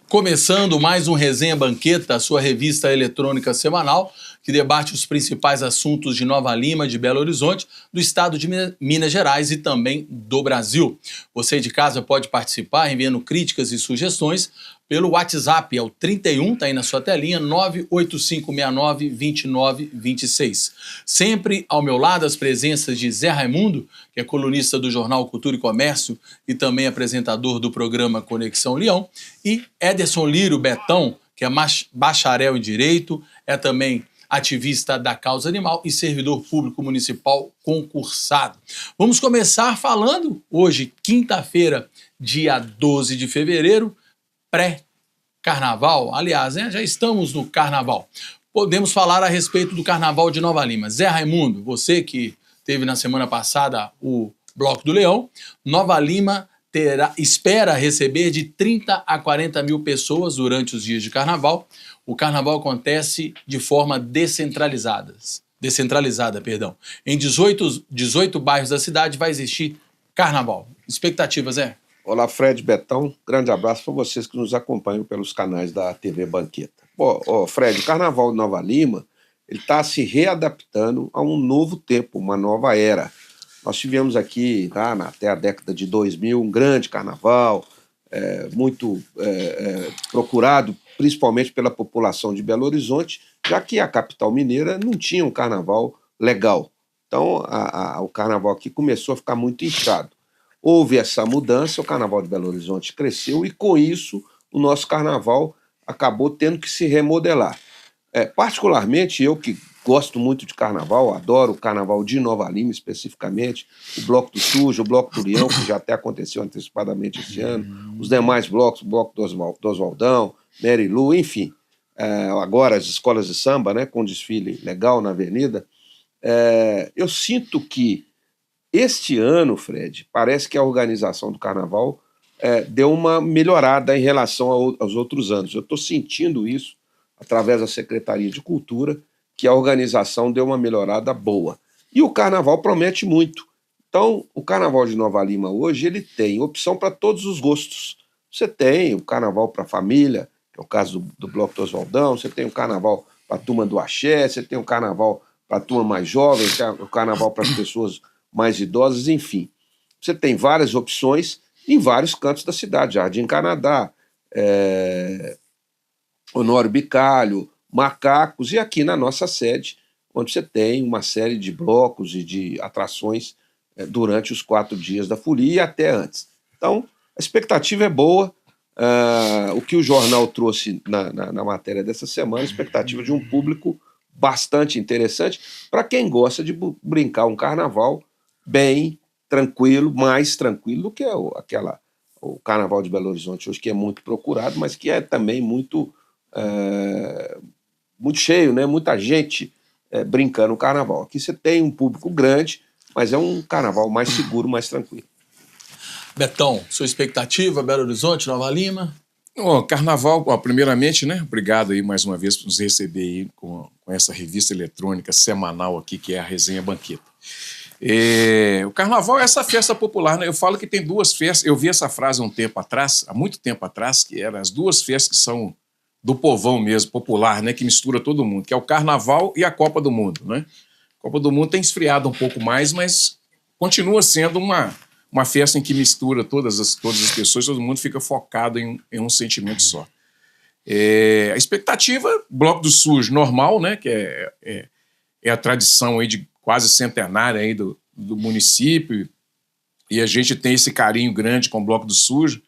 Começando mais um Resenha Banqueta, a sua revista eletrônica semanal, que debate os principais assuntos de Nova Lima, de Belo Horizonte, do estado de Minas Gerais e também do Brasil. Você de casa pode participar enviando críticas e sugestões pelo WhatsApp, é o 31, está aí na sua telinha, 985692926. Sempre ao meu lado as presenças de Zé Raimundo, que é colunista do jornal Cultura e Comércio e também apresentador do programa Conexão Leão, e Ederson Lírio Betão, que é bacharel em Direito, é também ativista da causa animal e servidor público municipal concursado. Vamos começar falando hoje, quinta-feira, dia 12 de fevereiro, pré-carnaval. Aliás, né, já estamos no carnaval. Podemos falar a respeito do carnaval de Nova Lima. Zé Raimundo, você que teve na semana passada o Bloco do Leão, Nova Lima espera receber de 30 a 40 mil pessoas durante os dias de carnaval. O carnaval acontece de forma descentralizada. Em 18 bairros da cidade vai existir carnaval. Expectativas, Zé? Olá, Fred, Betão. Grande abraço para vocês que nos acompanham pelos canais da TV Banqueta. Fred, o Carnaval de Nova Lima está se readaptando a um novo tempo, uma nova era. Nós tivemos aqui, até a década de 2000, um grande carnaval, muito procurado, principalmente pela população de Belo Horizonte, já que a capital mineira não tinha um carnaval legal. Então, o carnaval aqui começou a ficar muito inchado. Houve essa mudança, o Carnaval de Belo Horizonte cresceu e, com isso, o nosso carnaval acabou tendo que se remodelar. Particularmente, eu que gosto muito de carnaval, adoro o Carnaval de Nova Lima, especificamente, o Bloco do Sujo, o Bloco do Leão, que já até aconteceu antecipadamente esse ano, os demais blocos, o Bloco do Oswaldão, Mary Lu, enfim. Agora as escolas de samba, né, com desfile legal na avenida. Eu sinto que este ano, Fred, parece que a organização do carnaval deu uma melhorada em relação aos outros anos. Eu estou sentindo isso através da Secretaria de Cultura, que a organização deu uma melhorada boa. E o carnaval promete muito. Então, o Carnaval de Nova Lima hoje, ele tem opção para todos os gostos. Você tem o carnaval para a família, que é o caso do Bloco do Oswaldão, você tem o carnaval para a turma do axé, você tem o carnaval para a turma mais jovem, o carnaval para as pessoas mais idosas, enfim. Você tem várias opções em vários cantos da cidade, Jardim Canadá, Honório Bicalho, Macacos, e aqui na nossa sede, onde você tem uma série de blocos e de atrações durante os 4 dias da folia e até antes. Então, a expectativa é boa. O que o jornal trouxe na matéria dessa semana, a expectativa de um público bastante interessante para quem gosta de brincar um carnaval bem tranquilo, mais tranquilo do que o Carnaval de Belo Horizonte hoje, que é muito procurado, mas que é também muito cheio, né? Muita gente brincando o carnaval. Aqui você tem um público grande, mas é um carnaval mais seguro, mais tranquilo. Betão, sua expectativa, Belo Horizonte, Nova Lima? Carnaval, primeiramente, né? Obrigado aí mais uma vez por nos receber aí com essa revista eletrônica semanal aqui, que é a Resenha Banqueta. O carnaval é essa festa popular, né? Eu falo que tem 2 festas, eu vi essa frase há muito tempo atrás, que eram as 2 festas que são do povão mesmo, popular, né? Que mistura todo mundo, que é o carnaval e a Copa do Mundo, né? A Copa do Mundo tem esfriado um pouco mais, mas continua sendo uma festa em que mistura todas as pessoas, todo mundo fica focado em um sentimento só. A expectativa, Bloco do Sujo normal, né? Que é a tradição aí de quase centenária aí do município, e a gente tem esse carinho grande com o Bloco do Sujo.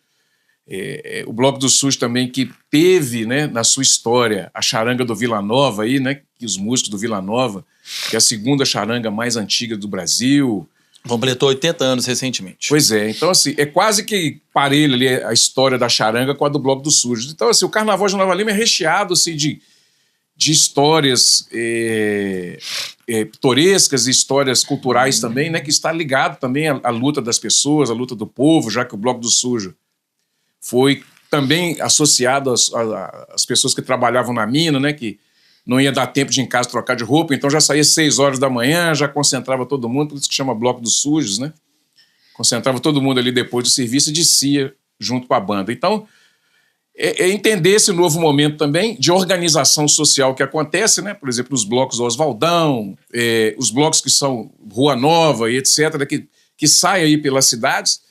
O Bloco do Sujo também, que teve, né, na sua história a charanga do Vila Nova, aí, né, que os músicos do Vila Nova, que é a segunda charanga mais antiga do Brasil. Completou 80 anos recentemente. Pois é, então assim, é quase que parelho ali a história da charanga com a do Bloco do Sujo. Então assim, o Carnaval de Nova Lima é recheado assim, de histórias pitorescas e histórias culturais também, né, que está ligado também à luta das pessoas, à luta do povo, já que o Bloco do Sujo foi também associado às pessoas que trabalhavam na mina, né, que não ia dar tempo de ir em casa trocar de roupa, então já saía 6 horas da manhã, já concentrava todo mundo, por isso que chama Bloco dos Sujos, né? Concentrava todo mundo ali depois do serviço e descia junto com a banda. Então, é entender esse novo momento também de organização social que acontece, né? Por exemplo, os blocos do Oswaldão, os blocos que são Rua Nova e etc., que saem aí pelas cidades.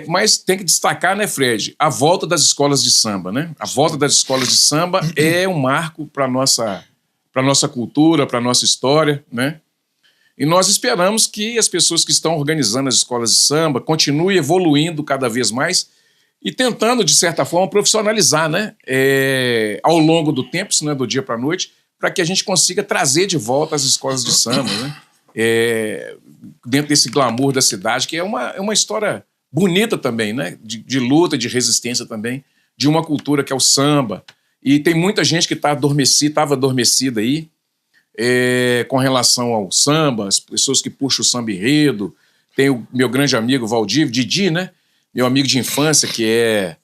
Mas tem que destacar, né, Fred, a volta das escolas de samba, né? A volta das escolas de samba é um marco para a nossa cultura, para a nossa história, né? E nós esperamos que as pessoas que estão organizando as escolas de samba continuem evoluindo cada vez mais e tentando, de certa forma, profissionalizar, né? Ao longo do tempo, se não é do dia para a noite, para que a gente consiga trazer de volta as escolas de samba, né? Dentro desse glamour da cidade, que é uma história bonita também, né? De luta, de resistência também, de uma cultura que é o samba. E tem muita gente que estava adormecida aí com relação ao samba, as pessoas que puxam o samba enredo. Tem o meu grande amigo Valdir, Didi, né? Meu amigo de infância, que é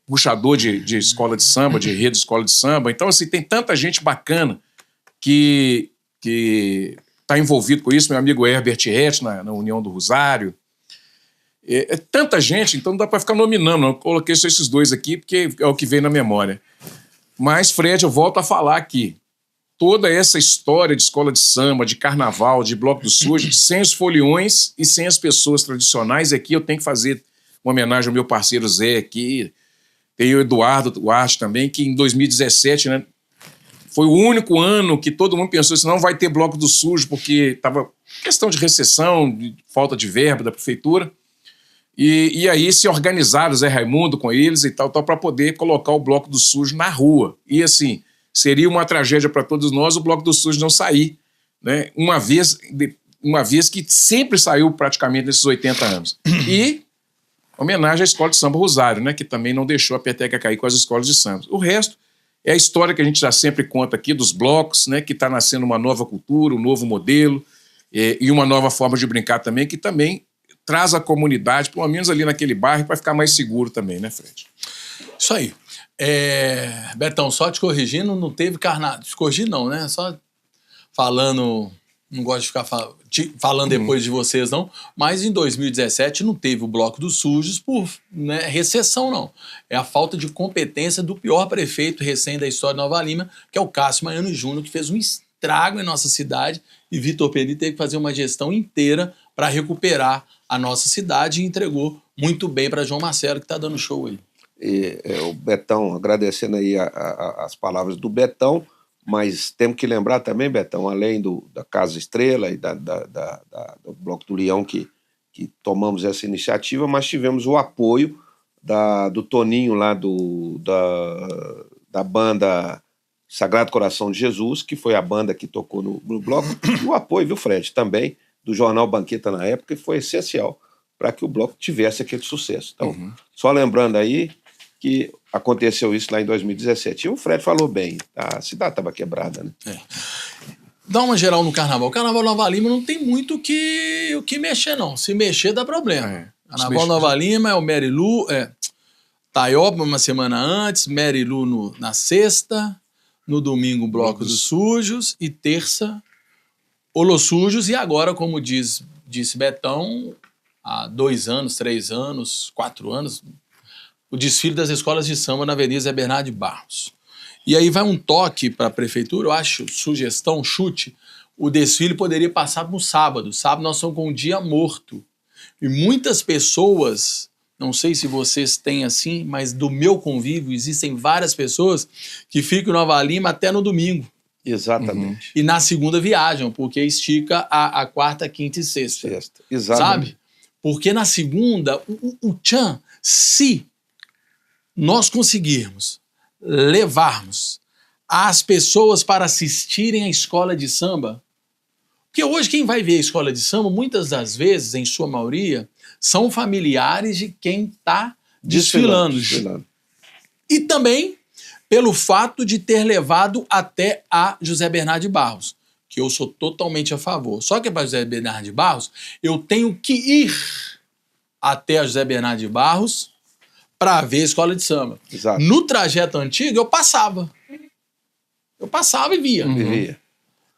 puxador de escola de samba, de enredo de escola de samba. Então, assim, tem tanta gente bacana que está envolvido com isso. Meu amigo Herbert Rett, na União do Rosário. Tanta gente, então não dá para ficar nominando. Eu coloquei só esses dois aqui, porque é o que veio na memória. Mas, Fred, eu volto a falar aqui. Toda essa história de escola de samba, de carnaval, de Bloco do Sujo, sem os foliões e sem as pessoas tradicionais, aqui eu tenho que fazer uma homenagem ao meu parceiro Zé aqui. Tem o Eduardo Duarte também, que em 2017, né, foi o único ano que todo mundo pensou assim, não vai ter Bloco do Sujo, porque estava questão de recessão, de falta de verba da prefeitura. E aí se organizaram o Zé Raimundo com eles e tal para poder colocar o Bloco do Sujo na rua. E assim, seria uma tragédia para todos nós o Bloco do Sujo não sair, né? Uma vez que sempre saiu praticamente nesses 80 anos. E homenagem à Escola de Samba Rosário, né? Que também não deixou a peteca cair com as escolas de samba. O resto é a história que a gente já sempre conta aqui dos blocos, né? Que está nascendo uma nova cultura, um novo modelo e uma nova forma de brincar também, que também traz a comunidade, pelo menos ali naquele bairro, para ficar mais seguro também, né, Fred? Isso aí. Betão, só te corrigindo, não teve carnaval. Te corrigir não, né? Só falando, não gosto de ficar falando depois de vocês, não. Mas em 2017 não teve o Bloco dos Sujos por recessão, não. É a falta de competência do pior prefeito recém da história de Nova Lima, que é o Cássio Maiano Júnior, que fez um estrago em nossa cidade e Vitor Peri teve que fazer uma gestão inteira para recuperar a nossa cidade e entregou muito bem para João Marcelo, que está dando show aí. O Betão, agradecendo aí as palavras do Betão, mas temos que lembrar também, Betão, além da Casa Estrela e do Bloco do Leão, que tomamos essa iniciativa, mas tivemos o apoio do Toninho lá da banda Sagrado Coração de Jesus, que foi a banda que tocou no bloco, e o apoio, viu, Fred, também do Jornal Banqueta na época, que foi essencial para que o bloco tivesse aquele sucesso. Então, só lembrando aí que aconteceu isso lá em 2017. E o Fred falou bem, a cidade estava quebrada, né? Dá uma geral no carnaval. O Carnaval Nova Lima não tem muito o que mexer, não. Se mexer, dá problema. Carnaval Nova Lima é o Mary Lu, Taioba uma semana antes, Mary Lu na sexta, no domingo Bloco dos Sujos e terça o Los Sujos, e agora, como disse Betão, há 2 anos, 3 anos, 4 anos, o desfile das escolas de samba na Avenida Zé Bernardo de Barros. E aí vai um toque para a prefeitura, eu acho, sugestão, chute, o desfile poderia passar no sábado. Sábado nós estamos com um dia morto. E muitas pessoas, não sei se vocês têm assim, mas do meu convívio existem várias pessoas que ficam em Nova Lima até no domingo. Exatamente. E na segunda viajam, porque estica a quarta, quinta e sexta. Exatamente. Sabe? Porque na segunda, o tchan, se nós conseguirmos levarmos as pessoas para assistirem à escola de samba, porque hoje quem vai ver a escola de samba, muitas das vezes, em sua maioria, são familiares de quem está desfilando. E também pelo fato de ter levado até a José Bernardo de Barros, que eu sou totalmente a favor. Só que para José Bernardo de Barros, eu tenho que ir até a José Bernardo de Barros para ver a escola de samba. Exato. No trajeto antigo, eu passava. Eu passava e via. Vivia.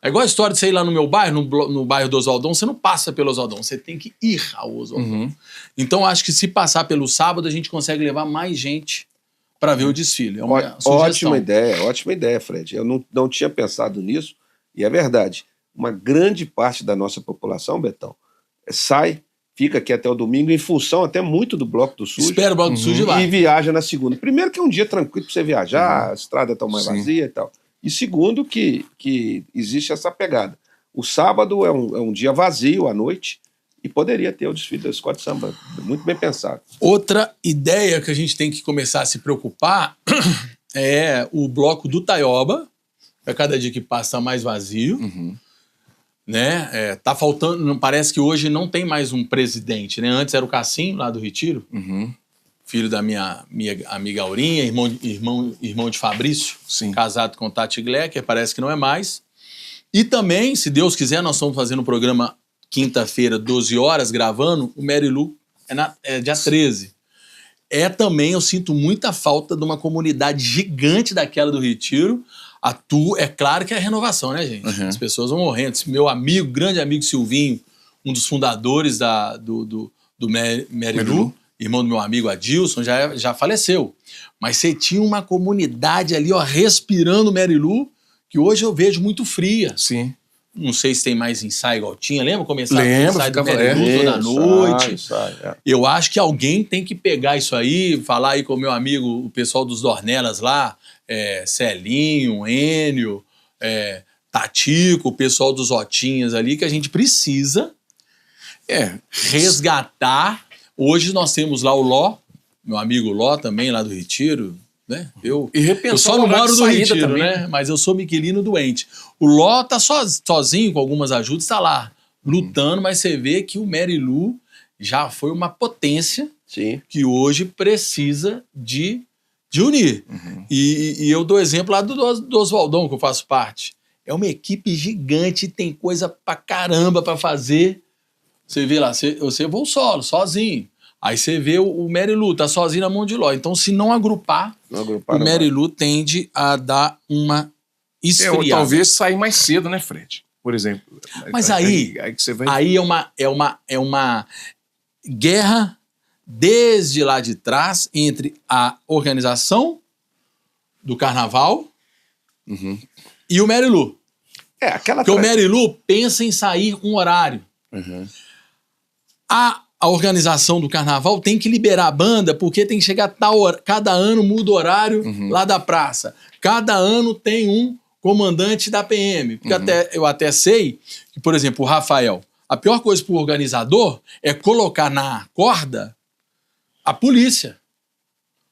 É igual a história de você ir lá no meu bairro, no bairro do Oswaldão, você não passa pelo Oswaldão, você tem que ir ao Oswaldão. Então, acho que se passar pelo sábado, a gente consegue levar mais gente para ver o desfile. É uma sugestão. Ótima ideia, Fred. Eu não tinha pensado nisso, e é verdade. Uma grande parte da nossa população, Betão, sai, fica aqui até o domingo, em função até muito do Bloco do Sujo. Espera o Bloco do Sujo lá. E viaja na segunda. Primeiro que é um dia tranquilo para você viajar, a estrada está mais vazia e tal. E segundo que existe essa pegada. O sábado é um dia vazio à noite e poderia ter o desfile da escola de samba. Muito bem pensado. Outra ideia que a gente tem que começar a se preocupar é o bloco do Taioba. A cada dia que passa mais vazio. Né? Tá faltando. Parece que hoje não tem mais um presidente. Né? Antes era o Cassim, lá do Retiro. Filho da minha amiga Aurinha, irmão de Fabrício, casado com Tati Glecker, parece que não é mais. E também, se Deus quiser, nós estamos fazendo um programa quinta-feira, 12 horas, gravando, o Mary Lu é dia 13. Também, eu sinto muita falta de uma comunidade gigante daquela do Retiro. É claro que é renovação, né, gente? As pessoas vão morrendo. Meu amigo, grande amigo Silvinho, um dos fundadores do Mary Lu, irmão do meu amigo Adilson, já faleceu. Mas você tinha uma comunidade ali, ó, respirando Mary Lu, que hoje eu vejo muito fria. Sim. Não sei se tem mais ensaio igual tinha. Lembra? Começar a ensaio do Mary Lu toda noite. Eu acho que alguém tem que pegar isso aí, falar aí com o meu amigo, o pessoal dos Dornelas lá, Celinho, Enio, Tatico, o pessoal dos Otinhas ali, que a gente precisa resgatar. Hoje nós temos lá o Ló, meu amigo Ló também, lá do Retiro, né? Eu só não moro no Retiro, também, né? Mas eu sou miquelino doente. O Ló tá sozinho, com algumas ajudas, tá lá, lutando, mas você vê que o Mary Lu já foi uma potência que hoje precisa de unir. E eu dou exemplo lá do Oswaldão, que eu faço parte. É uma equipe gigante, tem coisa pra caramba pra fazer. Você vê lá, você vou solo, sozinho. Aí você vê o Mary Lu, tá sozinho na mão de Ló. Então, se não agrupar o Mary Lu tende a dar uma esfriada. Ou talvez sair mais cedo, né, Fred? Por exemplo. Mas aí é uma guerra desde lá de trás entre a organização do carnaval e o Mary Lu. Porque o Mary Lu pensa em sair um horário. A organização do carnaval tem que liberar a banda porque tem que chegar tal hora. Cada ano muda o horário lá da praça. Cada ano tem um comandante da PM. Porque eu até sei que, por exemplo, o Rafael, a pior coisa para o organizador é colocar na corda a polícia.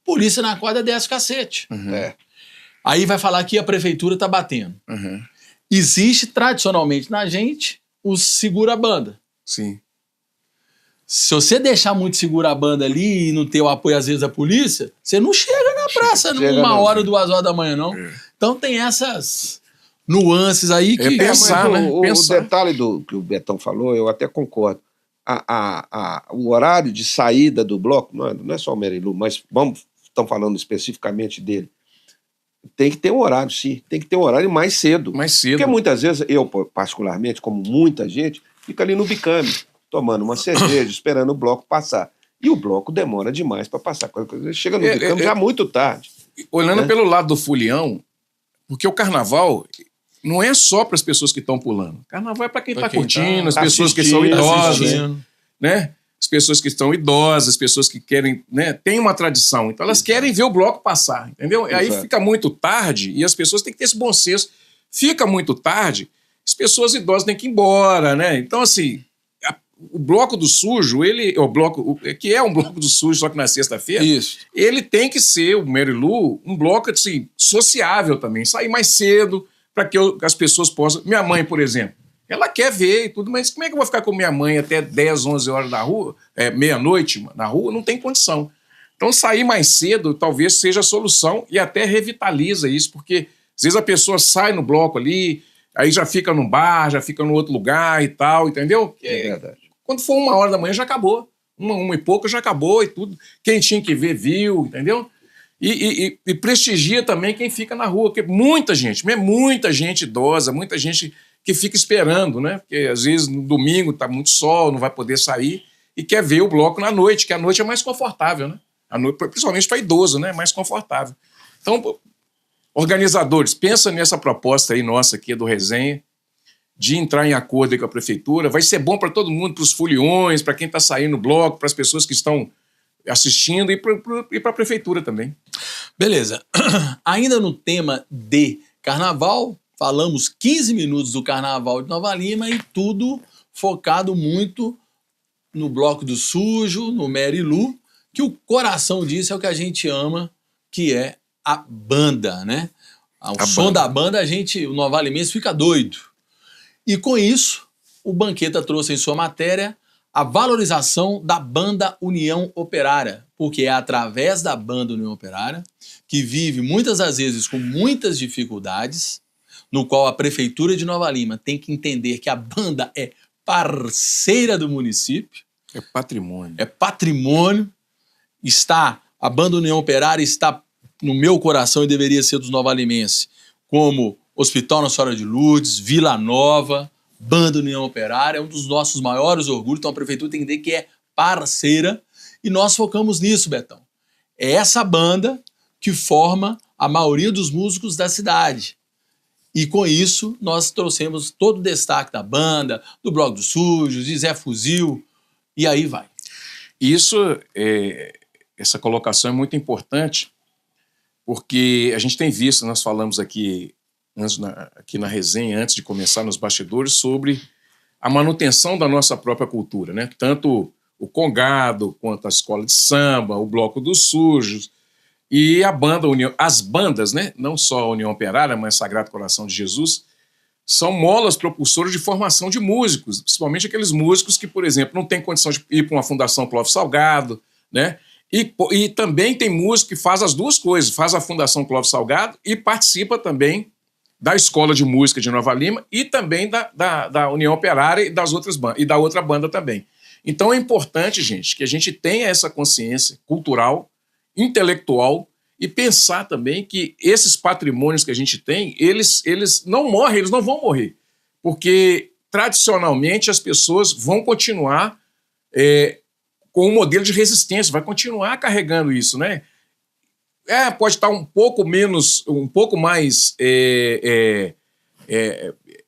Polícia na corda desce o cacete. Aí vai falar que a prefeitura tá batendo. Existe tradicionalmente na gente o segura-banda. Sim. Se você deixar muito segura a banda ali e não ter o apoio, às vezes, da polícia, você não chega na praça numa hora, 2 horas da manhã, não. Então tem essas nuances aí que... pensar, né? O detalhe que o Betão falou, eu até concordo. O horário de saída do bloco, não é só o Mary Lu, mas estamos falando especificamente dele, tem que ter um horário, sim. Tem que ter um horário mais cedo. Porque muitas vezes, eu particularmente, como muita gente, fica ali no bicame, tomando uma cerveja, esperando o bloco passar. E o bloco demora demais para passar. Quando chega no bicame já muito tarde. Olhando pelo lado do folião, porque o carnaval não é só para as pessoas que estão pulando. O carnaval é para quem está curtindo, as pessoas que são idosas, né? As pessoas que estão idosas, as pessoas que querem, né? Tem uma tradição. Então elas querem ver o bloco passar, entendeu? E aí fica muito tarde e as pessoas têm que ter esse bom senso. Fica muito tarde, as pessoas idosas têm que ir embora, né? Então, assim, o Bloco do Sujo, que é um Bloco do Sujo, só que na sexta-feira, ele tem que ser, o Mary Lu, um bloco assim, sociável também, sair mais cedo, para que as pessoas possam... Minha mãe, por exemplo, ela quer ver e tudo, mas como é que eu vou ficar com minha mãe até 10, 11 horas na rua, meia-noite na rua? Não tem condição. Então, sair mais cedo talvez seja a solução e até revitaliza isso, porque às vezes a pessoa sai no bloco ali, aí já fica num bar, já fica num outro lugar e tal, entendeu? É verdade. Quando for 1h da manhã já acabou. Uma e pouco já acabou e tudo. Quem tinha que ver, viu, entendeu? E prestigia também quem fica na rua, porque muita gente idosa, muita gente que fica esperando, né? Porque às vezes no domingo tá muito sol, não vai poder sair e quer ver o bloco na noite, que a noite é mais confortável, né? A noite, principalmente para idoso, né? É mais confortável. Então, organizadores, pensa nessa proposta aí nossa aqui do Resenha, de entrar em acordo aí com a prefeitura. Vai ser bom para todo mundo, para os foliões, para quem está saindo no bloco, para as pessoas que estão assistindo e para a prefeitura também. Beleza. Ainda no tema de carnaval, falamos 15 minutos do carnaval de Nova Lima e tudo focado muito no Bloco do Sujo, no Merilu, que o coração disso é o que a gente ama, que é a banda, né? Ao som da banda, o Nova Limense fica doido. E com isso, o Banqueta trouxe em sua matéria a valorização da banda União Operária, porque é através da banda União Operária, que vive muitas das vezes com muitas dificuldades, no qual a Prefeitura de Nova Lima tem que entender que a banda é parceira do município. É patrimônio. É patrimônio. A banda União Operária está no meu coração e deveria ser dos novalimenses, como Hospital Nossa Senhora de Lourdes, Vila Nova, Banda União Operária, é um dos nossos maiores orgulhos, então a prefeitura tem que entender que é parceira e nós focamos nisso, Betão. É essa banda que forma a maioria dos músicos da cidade. E com isso nós trouxemos todo o destaque da banda, do Bloco do Sujo, de Zé Fuzil, e aí vai. Essa colocação é muito importante, porque a gente tem visto, nós falamos aqui na resenha, antes de começar nos bastidores, sobre a manutenção da nossa própria cultura, né? Tanto o Congado, quanto a escola de samba, o Bloco dos Sujos e a banda União, as bandas, né? Não só a União Operária, mas Sagrado Coração de Jesus, são molas propulsoras de formação de músicos, principalmente aqueles músicos que, por exemplo, não têm condição de ir para uma Fundação Clóvis Salgado, né? E também tem músico que faz as duas coisas, faz a Fundação Clóvis Salgado e participa também da Escola de Música de Nova Lima e também da União Operária e das outras bandas, e da outra banda também. Então é importante, gente, que a gente tenha essa consciência cultural, intelectual e pensar também que esses patrimônios que a gente tem, eles não morrem, eles não vão morrer. Porque, tradicionalmente, as pessoas vão continuar com um modelo de resistência, vai continuar carregando isso, né? Pode estar um pouco mais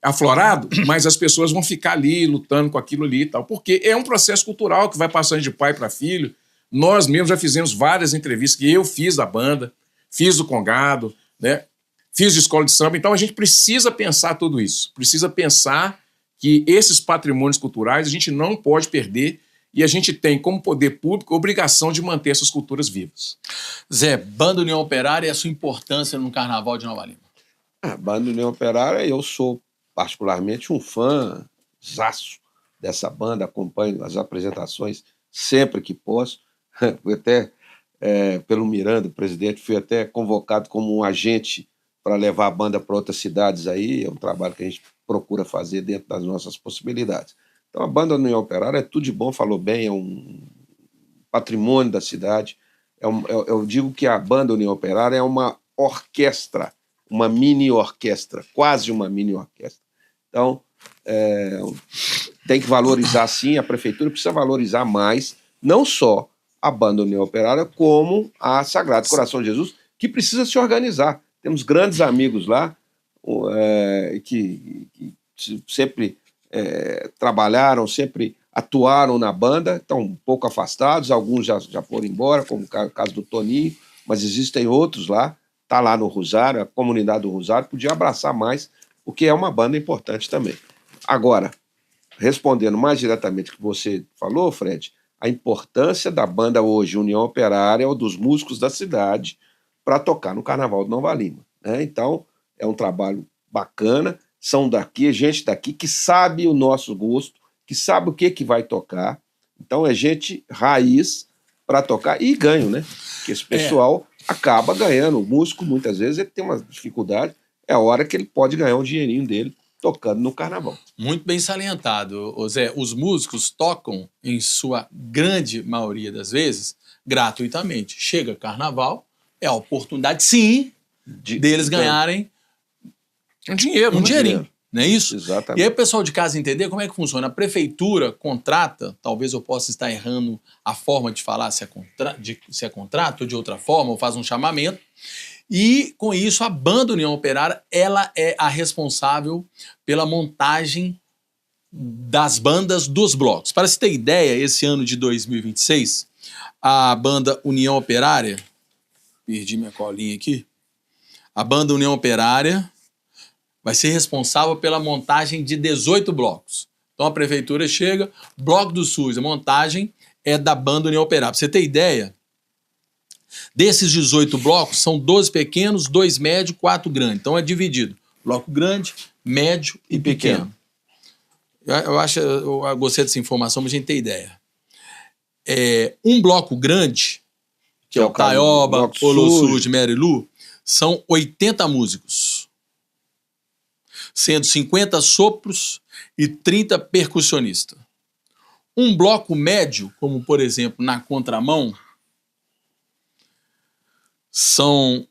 aflorado, mas as pessoas vão ficar ali lutando com aquilo ali e tal, porque é um processo cultural que vai passando de pai para filho. Nós mesmos já fizemos várias entrevistas que eu fiz da banda, fiz do Congado, né? Fiz de escola de samba, então a gente precisa pensar tudo isso, precisa pensar que esses patrimônios culturais a gente não pode perder. E a gente tem, como poder público, a obrigação de manter essas culturas vivas. Zé, Banda União Operária e a sua importância no Carnaval de Nova Lima? A Banda União Operária, eu sou particularmente um fãzaço dessa banda, acompanho as apresentações sempre que posso. Fui até, pelo Miranda, o presidente, fui até convocado como um agente para levar a banda para outras cidades aí. É um trabalho que a gente procura fazer dentro das nossas possibilidades. Então, a Banda União Operária é tudo de bom, falou bem, é um patrimônio da cidade. Eu digo que a Banda União Operária é uma orquestra, uma mini-orquestra, quase uma mini-orquestra. Então, tem que valorizar, sim, a prefeitura precisa valorizar mais, não só a Banda União Operária, como a Sagrado Coração de Jesus, que precisa se organizar. Temos grandes amigos lá que sempre trabalharam, sempre atuaram na banda, estão um pouco afastados, alguns já foram embora, como o caso do Toninho, mas existem outros lá, está lá no Rosário, a comunidade do Rosário podia abraçar mais, porque é uma banda importante também. Agora, respondendo mais diretamente o que você falou, Fred, a importância da banda hoje, União Operária, ou dos músicos da cidade, para tocar no Carnaval de Nova Lima, né? Então, é um trabalho bacana, são gente daqui que sabe o nosso gosto, que sabe o que vai tocar. Então é gente raiz, para tocar e ganham, né? Porque esse pessoal acaba ganhando. O músico, muitas vezes, ele tem uma dificuldade. É a hora que ele pode ganhar um dinheirinho dele tocando no carnaval. Muito bem salientado, ô Zé. Os músicos tocam, em sua grande maioria das vezes, gratuitamente. Chega carnaval, é a oportunidade, sim, deles ganharem Um dinheiro, um né? dinheirinho. Não é isso? Exatamente. E aí o pessoal de casa entender como é que funciona. A prefeitura contrata, talvez eu possa estar errando a forma de falar, se é contrato ou de outra forma, ou faz um chamamento, e com isso a Banda União Operária, ela é a responsável pela montagem das bandas dos blocos. Para se ter ideia, esse ano de 2026, a Banda União Operária, perdi minha colinha aqui, a Banda União Operária vai ser responsável pela montagem de 18 blocos. Então a prefeitura chega, Bloco do SUS, a montagem é da Banda União Operária. Para você ter ideia, desses 18 blocos, são 12 pequenos, 2 médios, 4 grandes. Então é dividido. Bloco grande, médio e pequeno. Eu gostei dessa informação, mas a gente tem ideia. Um bloco grande, que é o Taioba, Olossuj, Merilu, são 80 músicos, sendo 50 sopros e 30 percussionistas. Um bloco médio, como por exemplo na contramão, são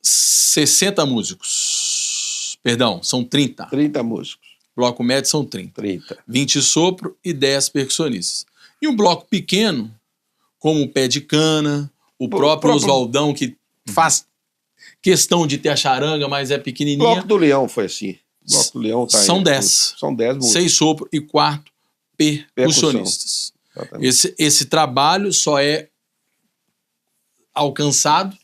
60 músicos. Perdão, são 30. 30 músicos. Bloco médio são 30. 30. 20 sopro e 10 percussionistas. E um bloco pequeno, como o Pé de Cana, o próprio Oswaldão, que faz questão de ter a charanga, mas é pequenininha. Bloco do Leão foi assim. Bloco do Leão tá São aí. 10. São 10 músicos. 6 sopro e 4 percussionistas. Esse trabalho só é alcançado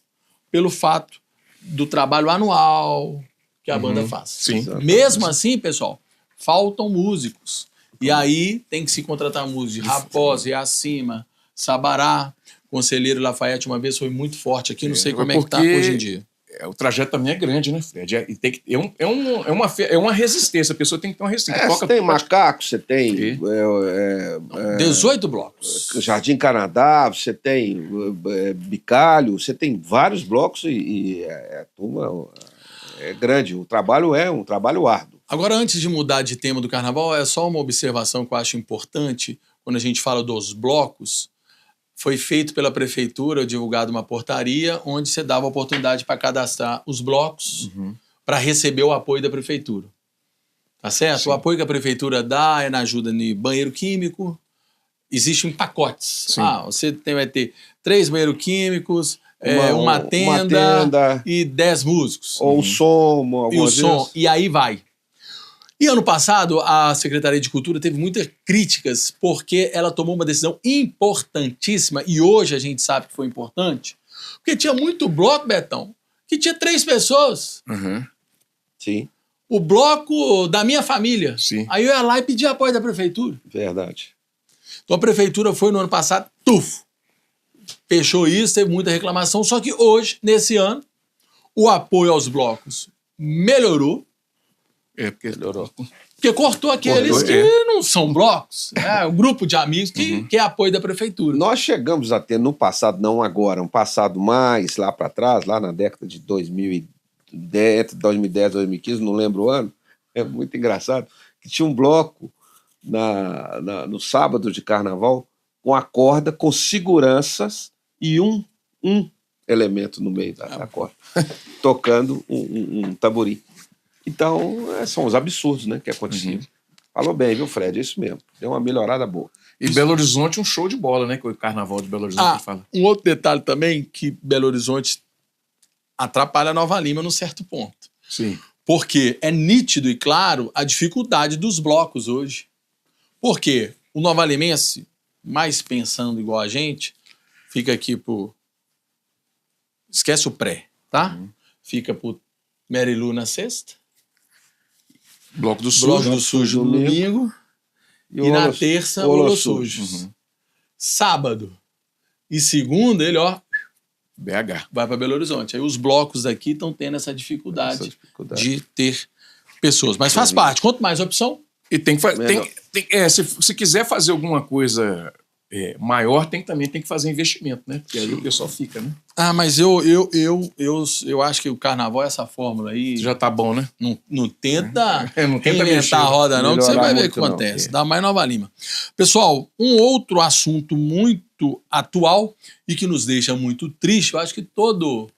pelo fato do trabalho anual que a banda faz. Sim. Mesmo assim, pessoal, faltam músicos. E aí tem que se contratar músicos de Raposa, Acima, Sabará. Conselheiro Lafayette uma vez foi muito forte aqui, não sei como é que tá hoje em dia. O trajeto também é grande, né, Fred? E tem que, é uma resistência, a pessoa tem que ter uma resistência. Você tem Macaco, você tem 18 blocos. Jardim Canadá, você tem Bicalho, você tem vários blocos e a turma é grande. O trabalho é um trabalho árduo. Agora, antes de mudar de tema do carnaval, é só uma observação que eu acho importante quando a gente fala dos blocos. Foi feito pela prefeitura, divulgada uma portaria, onde você dava oportunidade para cadastrar os blocos para receber o apoio da prefeitura. Tá certo? Sim. O apoio que a prefeitura dá é na ajuda de banheiro químico. Existem pacotes. Sim. Você vai ter 3 banheiros químicos, uma tenda e 10 músicos. Ou o som, e o som. E aí vai. E ano passado, a Secretaria de Cultura teve muitas críticas porque ela tomou uma decisão importantíssima, e hoje a gente sabe que foi importante, porque tinha muito bloco, Betão, que tinha 3 pessoas. Sim. O bloco da minha família. Sim. Aí eu ia lá e pedi apoio da prefeitura. Verdade. Então a prefeitura foi no ano passado, fechou isso, teve muita reclamação, só que hoje, nesse ano, o apoio aos blocos melhorou. Porque melhorou. Porque cortou aqueles que não são blocos. Um grupo de amigos que é apoio da prefeitura. Nós chegamos a ter no passado, não agora, um passado mais lá para trás, lá na década de 2010, 2015, não lembro o ano, é muito engraçado, que tinha um bloco no sábado de carnaval com a corda, com seguranças e um elemento no meio da corda, tocando um tamborim. Então, são os absurdos, né, que aconteciam. Falou bem, viu, Fred? É isso mesmo. Deu uma melhorada boa. E Belo Horizonte, um show de bola, né? Com o carnaval de Belo Horizonte que fala. Um outro detalhe também, que Belo Horizonte atrapalha a Nova Lima num certo ponto. Sim. Porque é nítido e claro a dificuldade dos blocos hoje. Porque o Nova Limense, mais pensando igual a gente, fica aqui por... Esquece o pré, tá? Fica por Merilu na sexta. Bloco do Sujo no domingo. E na terça, Olossuj. Sábado e segunda, ele, BH. vai para Belo Horizonte. Aí os blocos daqui estão tendo essa dificuldade de ter pessoas. Mas faz parte. Quanto mais opção... E tem que fazer. Se quiser fazer alguma coisa maior também tem que fazer investimento, né? Porque aí o pessoal fica, né? Ah, mas eu acho que o carnaval é essa fórmula aí. Já tá bom, né? Não tenta Não tenta reinventar mexer, a roda, não, que você vai ver o muito, que não. acontece. Dá mais Nova Lima. Pessoal, um outro assunto muito atual e que nos deixa muito triste, eu acho que todo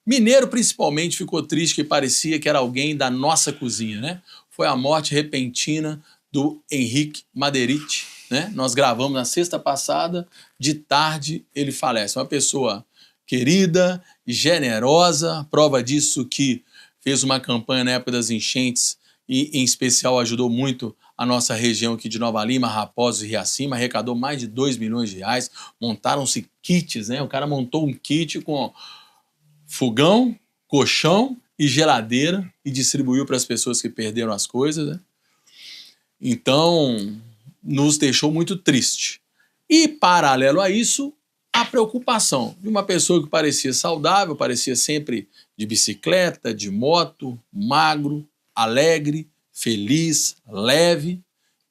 mineiro principalmente ficou triste, que parecia que era alguém da nossa cozinha, né? Foi a morte repentina do Henrique Maderite, né? Nós gravamos na sexta passada, de tarde ele falece. Uma pessoa querida, generosa, prova disso que fez uma campanha na época das enchentes e, em especial, ajudou muito a nossa região aqui de Nova Lima, Raposos e Riacima, arrecadou mais de 2 milhões de reais, montaram-se kits, né? O cara montou um kit com fogão, colchão e geladeira e distribuiu para as pessoas que perderam as coisas, né? Então, nos deixou muito triste. E, paralelo a isso, a preocupação de uma pessoa que parecia saudável, parecia sempre de bicicleta, de moto, magro, alegre, feliz, leve,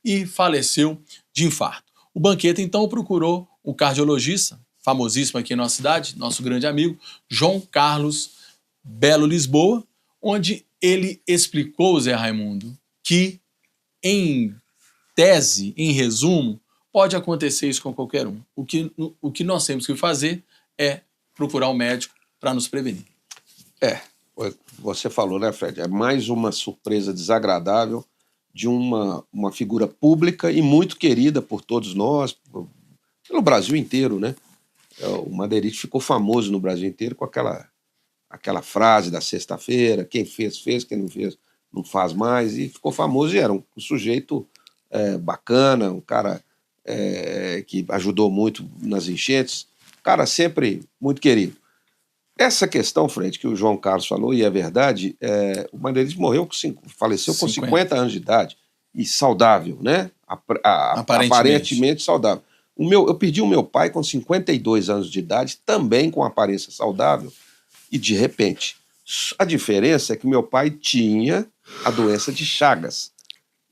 e faleceu de infarto. O Banqueta, então, procurou o cardiologista, famosíssimo aqui na nossa cidade, nosso grande amigo, João Carlos Belo Lisboa, onde ele explicou, Zé Raimundo, que, em tese, em resumo, pode acontecer isso com qualquer um. O que nós temos que fazer é procurar um médico para nos prevenir. Você falou, né, Fred? É mais uma surpresa desagradável de uma figura pública e muito querida por todos nós, pelo Brasil inteiro, né? O Maderite ficou famoso no Brasil inteiro com aquela frase da sexta-feira: quem fez, fez, quem não fez, não faz mais, e ficou famoso e era um sujeito bacana, um cara que ajudou muito nas enchentes, um cara sempre muito querido. Essa questão, Fred, que o João Carlos falou, e é verdade, o Maderite faleceu com 50 anos de idade e saudável, né? Aparentemente saudável. Eu perdi o meu pai com 52 anos de idade, também com aparência saudável, e de repente. A diferença é que meu pai tinha a doença de Chagas.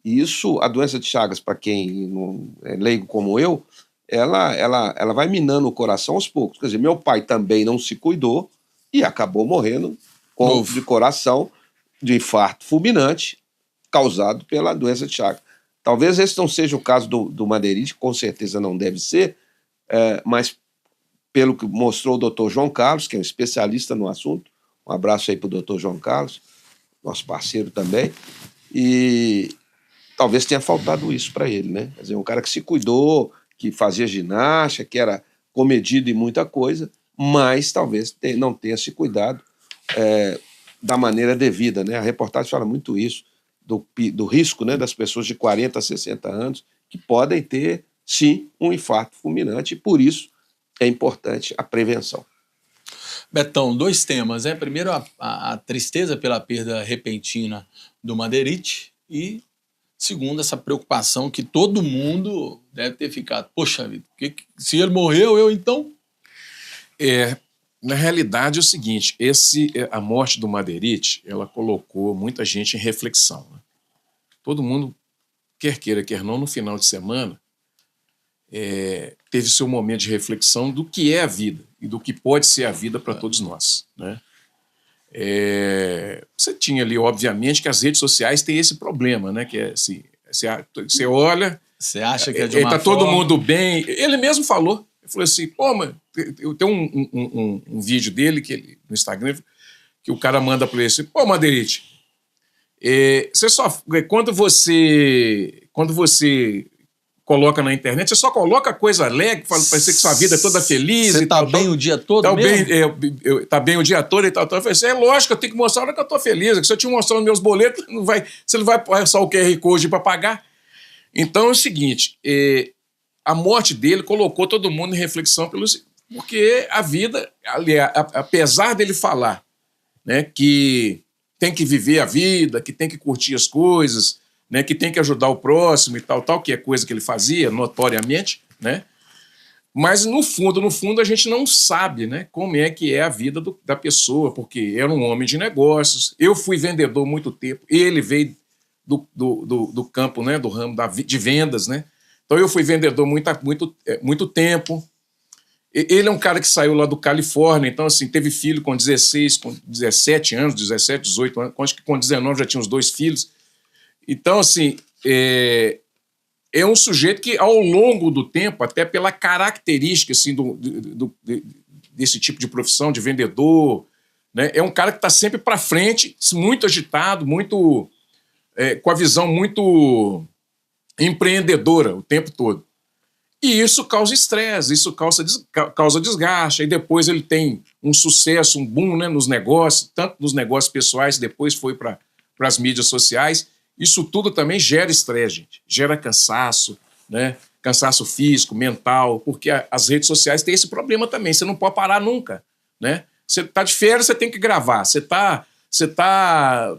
E a doença de Chagas, para quem não é leigo como eu, ela vai minando o coração aos poucos. Quer dizer, meu pai também não se cuidou e acabou morrendo de coração, de infarto fulminante, causado pela doença de Chagas. Talvez esse não seja o caso do Maderite, com certeza não deve ser, mas pelo que mostrou o doutor João Carlos, que é um especialista no assunto, um abraço aí para o doutor João Carlos, nosso parceiro também, e talvez tenha faltado isso para ele, né? Quer dizer, um cara que se cuidou, que fazia ginástica, que era comedido em muita coisa, mas talvez não tenha se cuidado da maneira devida, né? A reportagem fala muito isso, do risco, né, das pessoas de 40 a 60 anos que podem ter, sim, um infarto fulminante, e por isso é importante a prevenção. Betão, 2 temas, né? Primeiro, a tristeza pela perda repentina do Maderite e, segundo, essa preocupação que todo mundo deve ter ficado. Poxa vida, se ele morreu, eu então... Na realidade é o seguinte, a morte do Maderite, ela colocou muita gente em reflexão, né? Todo mundo, quer queira, quer não, no final de semana, teve seu momento de reflexão do que é a vida e do que pode ser a vida para todos nós, né? Você tinha ali, obviamente, que as redes sociais têm esse problema, né? Que é assim, você olha... Você acha que é de uma tá todo mundo bem. Ele mesmo falou. Ele falou assim, mano, eu tenho um vídeo dele no Instagram que o cara manda para ele assim, Maderite, quando você coloca na internet, você só coloca coisa alegre, parecer que sua vida é toda feliz. Você tá bem o dia todo mesmo? Tá bem o dia todo e tal. Eu falei assim, lógico, eu tenho que mostrar a hora que eu tô feliz. Se eu te mostrar os meus boletos, você não vai passar o QR Code para pagar. Então é o seguinte, a morte dele colocou todo mundo em reflexão, porque a vida, apesar dele falar, né, que tem que viver a vida, que tem que curtir as coisas, né, que tem que ajudar o próximo e tal, que é coisa que ele fazia notoriamente, né? Mas no fundo a gente não sabe, né, como é que é a vida da pessoa, porque era um homem de negócios, eu fui vendedor há muito tempo, ele veio do campo, né, do ramo de vendas, né? Então eu fui vendedor muito tempo. Ele é um cara que saiu lá do Califórnia, então assim, teve filho com 16, com 17 anos, 17, 18 anos, acho que com 19 já tinha os 2 filhos. Então assim, é um sujeito que ao longo do tempo, até pela característica assim, desse tipo de profissão, de vendedor, né, é um cara que está sempre para frente, muito agitado, muito com a visão muito empreendedora o tempo todo. E isso causa estresse, isso causa desgaste. E depois ele tem um sucesso, um boom, né, nos negócios, tanto nos negócios pessoais, depois foi para as mídias sociais. Isso tudo também gera estresse, gente. Gera cansaço, né? Cansaço físico, mental, porque as redes sociais têm esse problema também. Você não pode parar nunca, né? Você está de férias, você tem que gravar. Você tá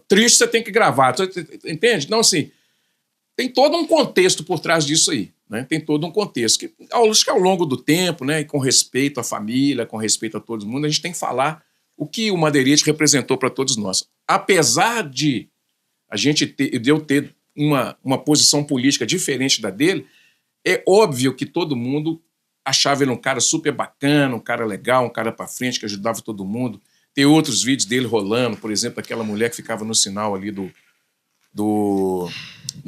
triste, você tem que gravar. Entende? Então, assim, tem todo um contexto por trás disso aí. Né? Tem todo um contexto que, acho que ao longo do tempo, né, e com respeito à família, com respeito a todo mundo, a gente tem que falar o que o Madeirite representou para todos nós. Apesar de eu ter uma posição política diferente da dele, é óbvio que todo mundo achava ele um cara super bacana, um cara legal, um cara para frente, que ajudava todo mundo. Tem outros vídeos dele rolando, por exemplo, aquela mulher que ficava no sinal ali no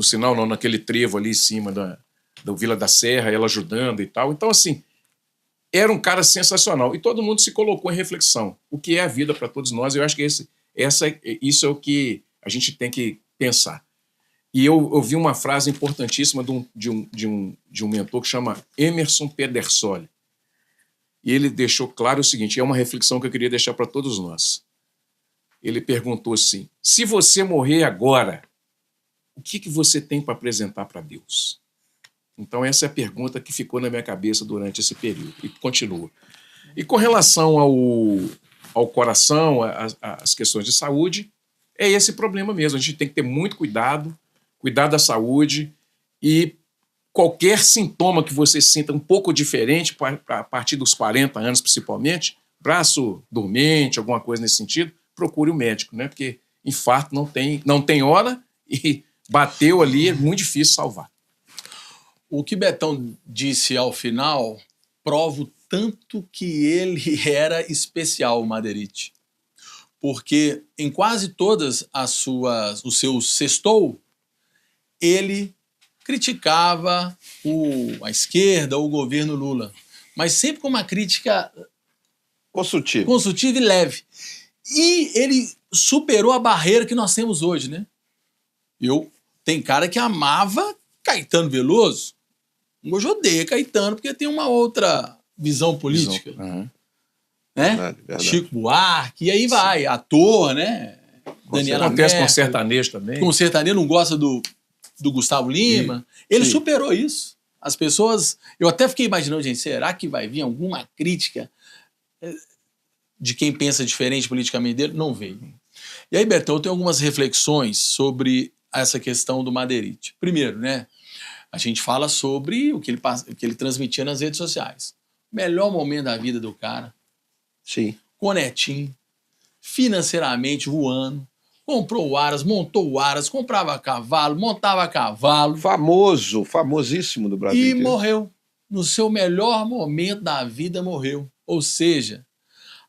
sinal não, naquele trevo ali em cima da Vila da Serra, ela ajudando e tal. Então, assim, era um cara sensacional. E todo mundo se colocou em reflexão. O que é a vida para todos nós? Eu acho que isso é o que a gente tem que pensar. E eu ouvi uma frase importantíssima de um mentor que chama Emerson Pedersoli. E ele deixou claro o seguinte, é uma reflexão que eu queria deixar para todos nós. Ele perguntou assim, se você morrer agora, o que você tem para apresentar para Deus? Então essa é a pergunta que ficou na minha cabeça durante esse período e continua. E com relação ao coração, às questões de saúde, é esse problema mesmo. A gente tem que ter muito cuidado da saúde e qualquer sintoma que você sinta um pouco diferente, a partir dos 40 anos principalmente, braço dormente, alguma coisa nesse sentido, procure o médico, né? Porque infarto não tem hora e bateu ali, é muito difícil salvar. O que Betão disse ao final prova o tanto que ele era especial, o Madeirite. Porque em quase todas os seus sextou, ele criticava a esquerda ou o governo Lula, mas sempre com uma crítica construtiva e leve. E ele superou a barreira que nós temos hoje, né? Tem cara que amava Caetano Veloso, hoje odeia Caetano porque tem uma outra visão política. Uhum. Né? Verdade. Chico Buarque, e aí vai, ator, né? Daniela Acontece Mercury, com sertanejo também. com sertanejo, não gosta do Gustavo Lima. Ele superou isso. As pessoas... Eu até fiquei imaginando, gente, será que vai vir alguma crítica de quem pensa diferente politicamente dele? Não veio. E aí, Betão, eu tenho algumas reflexões sobre essa questão do Madeirite. Primeiro, né? A gente fala sobre o que ele transmitia nas redes sociais. Melhor momento da vida do cara. Sim. Com o netinho, financeiramente voando, comprou o Aras, montou o Aras, comprava cavalo, montava cavalo. Famosíssimo do Brasil. E morreu. No seu melhor momento da vida, morreu. Ou seja,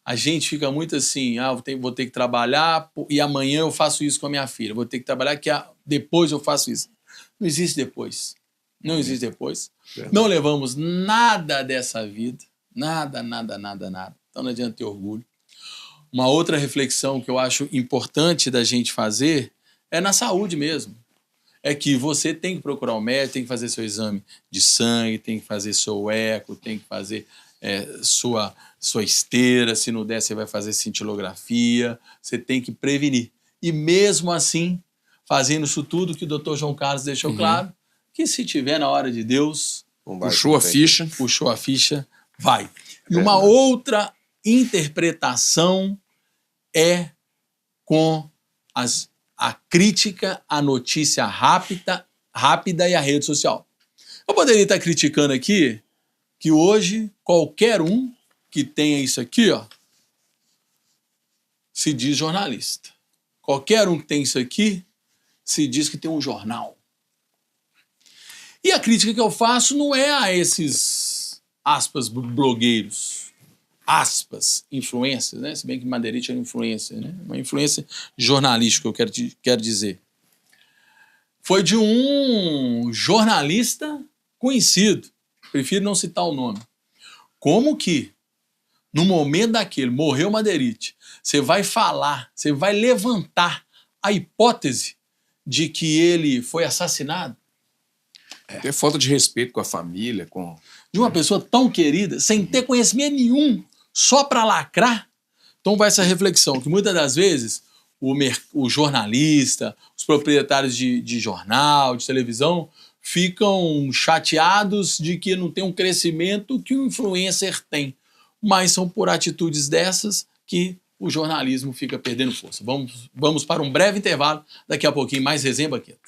a gente fica muito assim, vou ter que trabalhar e amanhã eu faço isso com a minha filha. Vou ter que trabalhar que depois eu faço isso. Não existe depois. Não existe depois. Verdade. Não levamos nada dessa vida. Nada. Então não adianta ter orgulho. Uma outra reflexão que eu acho importante da gente fazer é na saúde mesmo. É que você tem que procurar um médico, tem que fazer seu exame de sangue, tem que fazer seu eco, tem que fazer sua esteira, se não der você vai fazer cintilografia, você tem que prevenir. E mesmo assim, fazendo isso tudo que o Dr. João Carlos deixou claro, que se tiver na hora de Deus, puxou a ficha, vai. E uma outra interpretação é com a crítica à notícia rápida e à rede social. Eu poderia estar criticando aqui que hoje qualquer um que tenha isso aqui, ó, se diz jornalista. Qualquer um que tem isso aqui se diz que tem um jornal. E a crítica que eu faço não é a esses, aspas, blogueiros, aspas, influencers, né? Se bem que Madeirite é uma influencer, né? Uma influência jornalística, eu quero dizer. Foi de um jornalista conhecido, prefiro não citar o nome. Como que, no momento daquele, morreu Madeirite, você vai falar, você vai levantar a hipótese de que ele foi assassinado? Ter falta de respeito com a família, com... De uma pessoa tão querida, sem ter conhecimento nenhum, só para lacrar? Então vai essa reflexão, que muitas das vezes o jornalista, os proprietários de jornal, de televisão, ficam chateados de que não tem um crescimento que o influencer tem. Mas são por atitudes dessas que o jornalismo fica perdendo força. Vamos para um breve intervalo, daqui a pouquinho mais resenha Banqueta.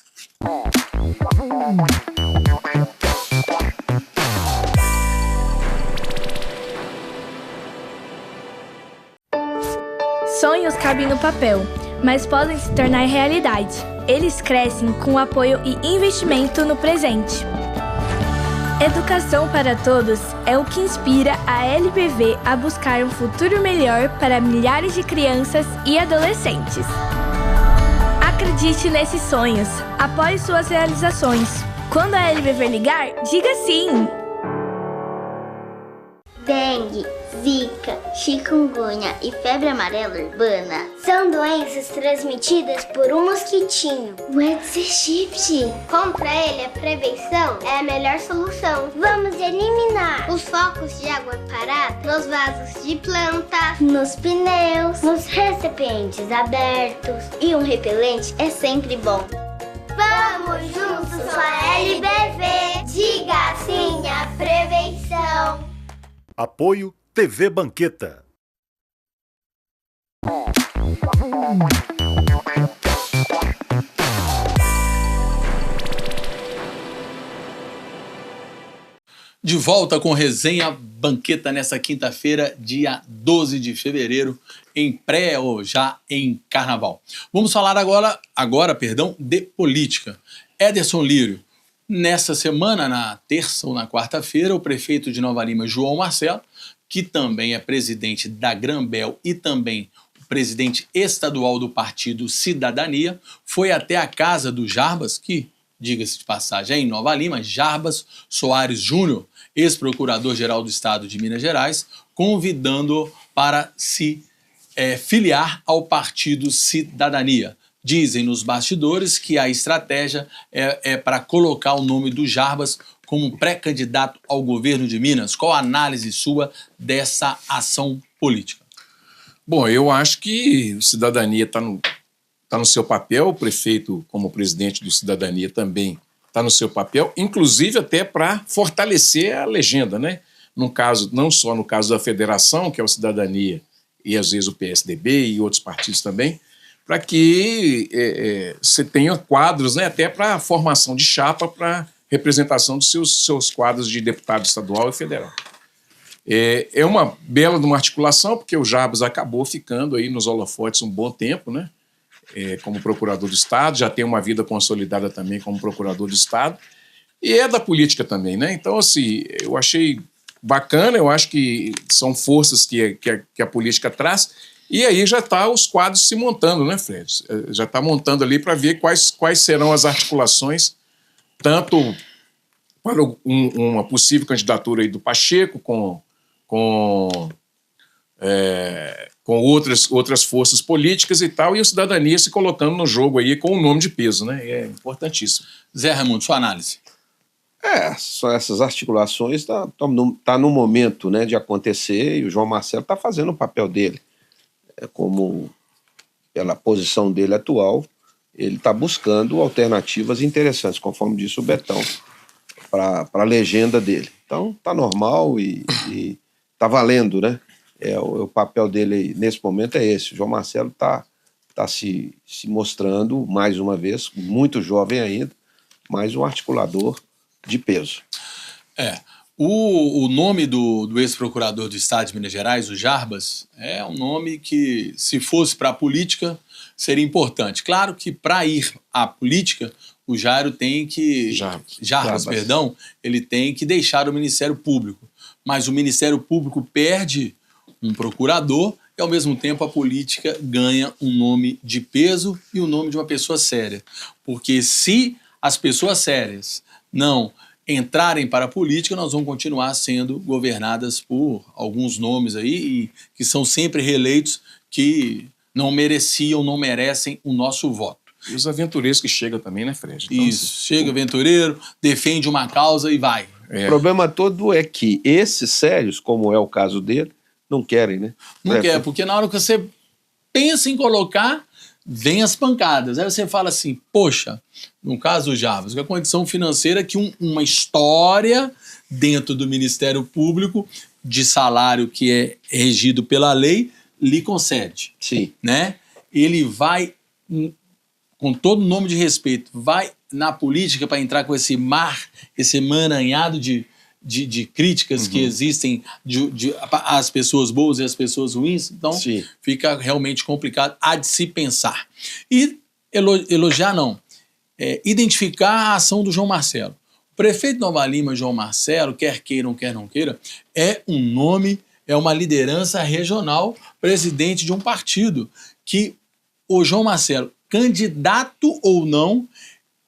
Sonhos cabem no papel, mas podem se tornar realidade. Eles crescem com apoio e investimento no presente. Educação para todos é o que inspira a LBV a buscar um futuro melhor para milhares de crianças e adolescentes. Acredite nesses sonhos, apoie suas realizações. Quando a LBV ligar, diga sim! Dengue, zika, chikungunya e febre amarela urbana são doenças transmitidas por um mosquitinho, o Aedes aegypti. Contra ele, a prevenção é a melhor solução. Vamos eliminar os focos de água parada nos vasos de plantas, nos pneus, nos recipientes abertos. E um repelente é sempre bom. Vamos juntos com a LBV. Diga sim à prevenção. Apoio TV Banqueta. De volta com resenha Banqueta nessa quinta-feira, dia 12 de fevereiro, em pré ou já em carnaval. Vamos falar agora, de política. Ederson Lírio. Nessa semana, na terça ou na quarta-feira, o prefeito de Nova Lima, João Marcelo, que também é presidente da Granbel e também o presidente estadual do partido Cidadania, foi até a casa do Jarbas, que, diga-se de passagem, é em Nova Lima, Jarbas Soares Júnior, ex-procurador-geral do Estado de Minas Gerais, convidando-o para se filiar ao partido Cidadania. Dizem nos bastidores que a estratégia é para colocar o nome do Jarbas como pré-candidato ao governo de Minas. Qual a análise sua dessa ação política? Bom, eu acho que o Cidadania está no seu papel, o prefeito, como presidente do Cidadania, também está no seu papel, inclusive até para fortalecer a legenda, né? No caso, não só no caso da federação, que é o Cidadania, e às vezes o PSDB e outros partidos também, para que você tenha quadros, né, até para a formação de chapa para representação dos seus quadros de deputado estadual e federal. É uma bela de uma articulação, porque o Jarbas acabou ficando aí nos holofotes um bom tempo, né, como procurador do Estado, já tem uma vida consolidada também como procurador do Estado, e é da política também, né? Então, assim, eu achei bacana, eu acho que são forças que a política traz. E aí já está os quadros se montando, né, Fred? Já está montando ali para ver quais serão as articulações, tanto para uma possível candidatura aí do Pacheco, com outras forças políticas e tal, e o Cidadania se colocando no jogo aí com um nome de peso, né? É importantíssimo. Zé Raimundo, sua análise. Só essas articulações tá no momento, né, de acontecer, e o João Marcelo está fazendo o papel dele. Como pela posição dele atual, ele está buscando alternativas interessantes, conforme disse o Betão, para a legenda dele. Então, está normal e está valendo, né? O papel dele nesse momento é esse. O João Marcelo está se mostrando, mais uma vez, muito jovem ainda, mas um articulador de peso. O nome do ex-procurador do Estado de Minas Gerais, o Jarbas, é um nome que, se fosse para a política, seria importante. Claro que para ir à política, o Jairo tem que... Jarbas, perdão, ele tem que deixar o Ministério Público. Mas o Ministério Público perde um procurador e, ao mesmo tempo, a política ganha um nome de peso e o nome de uma pessoa séria. Porque se as pessoas sérias não entrarem para a política, nós vamos continuar sendo governadas por alguns nomes aí que são sempre reeleitos, que não mereciam, não merecem o nosso voto. E os aventureiros que chegam também, né, Fred? Então, isso, chega aventureiro, defende uma causa e vai. O problema todo é que esses sérios, como é o caso dele, não querem, né? Não quer, porque na hora que você pensa em colocar, vem as pancadas. Aí você fala assim, poxa, no caso do Jarbas, a condição financeira que uma história dentro do Ministério Público de salário que é regido pela lei lhe concede. Sim. Né? Ele vai, com todo nome de respeito, vai na política para entrar com esse emaranhado de críticas que existem às pessoas boas e às pessoas ruins, então Sim. fica realmente complicado, há de se pensar. E elogiar não, identificar a ação do João Marcelo. O prefeito de Nova Lima, João Marcelo, quer queiram, quer não queira, é um nome, é uma liderança regional, presidente de um partido, que o João Marcelo, candidato ou não,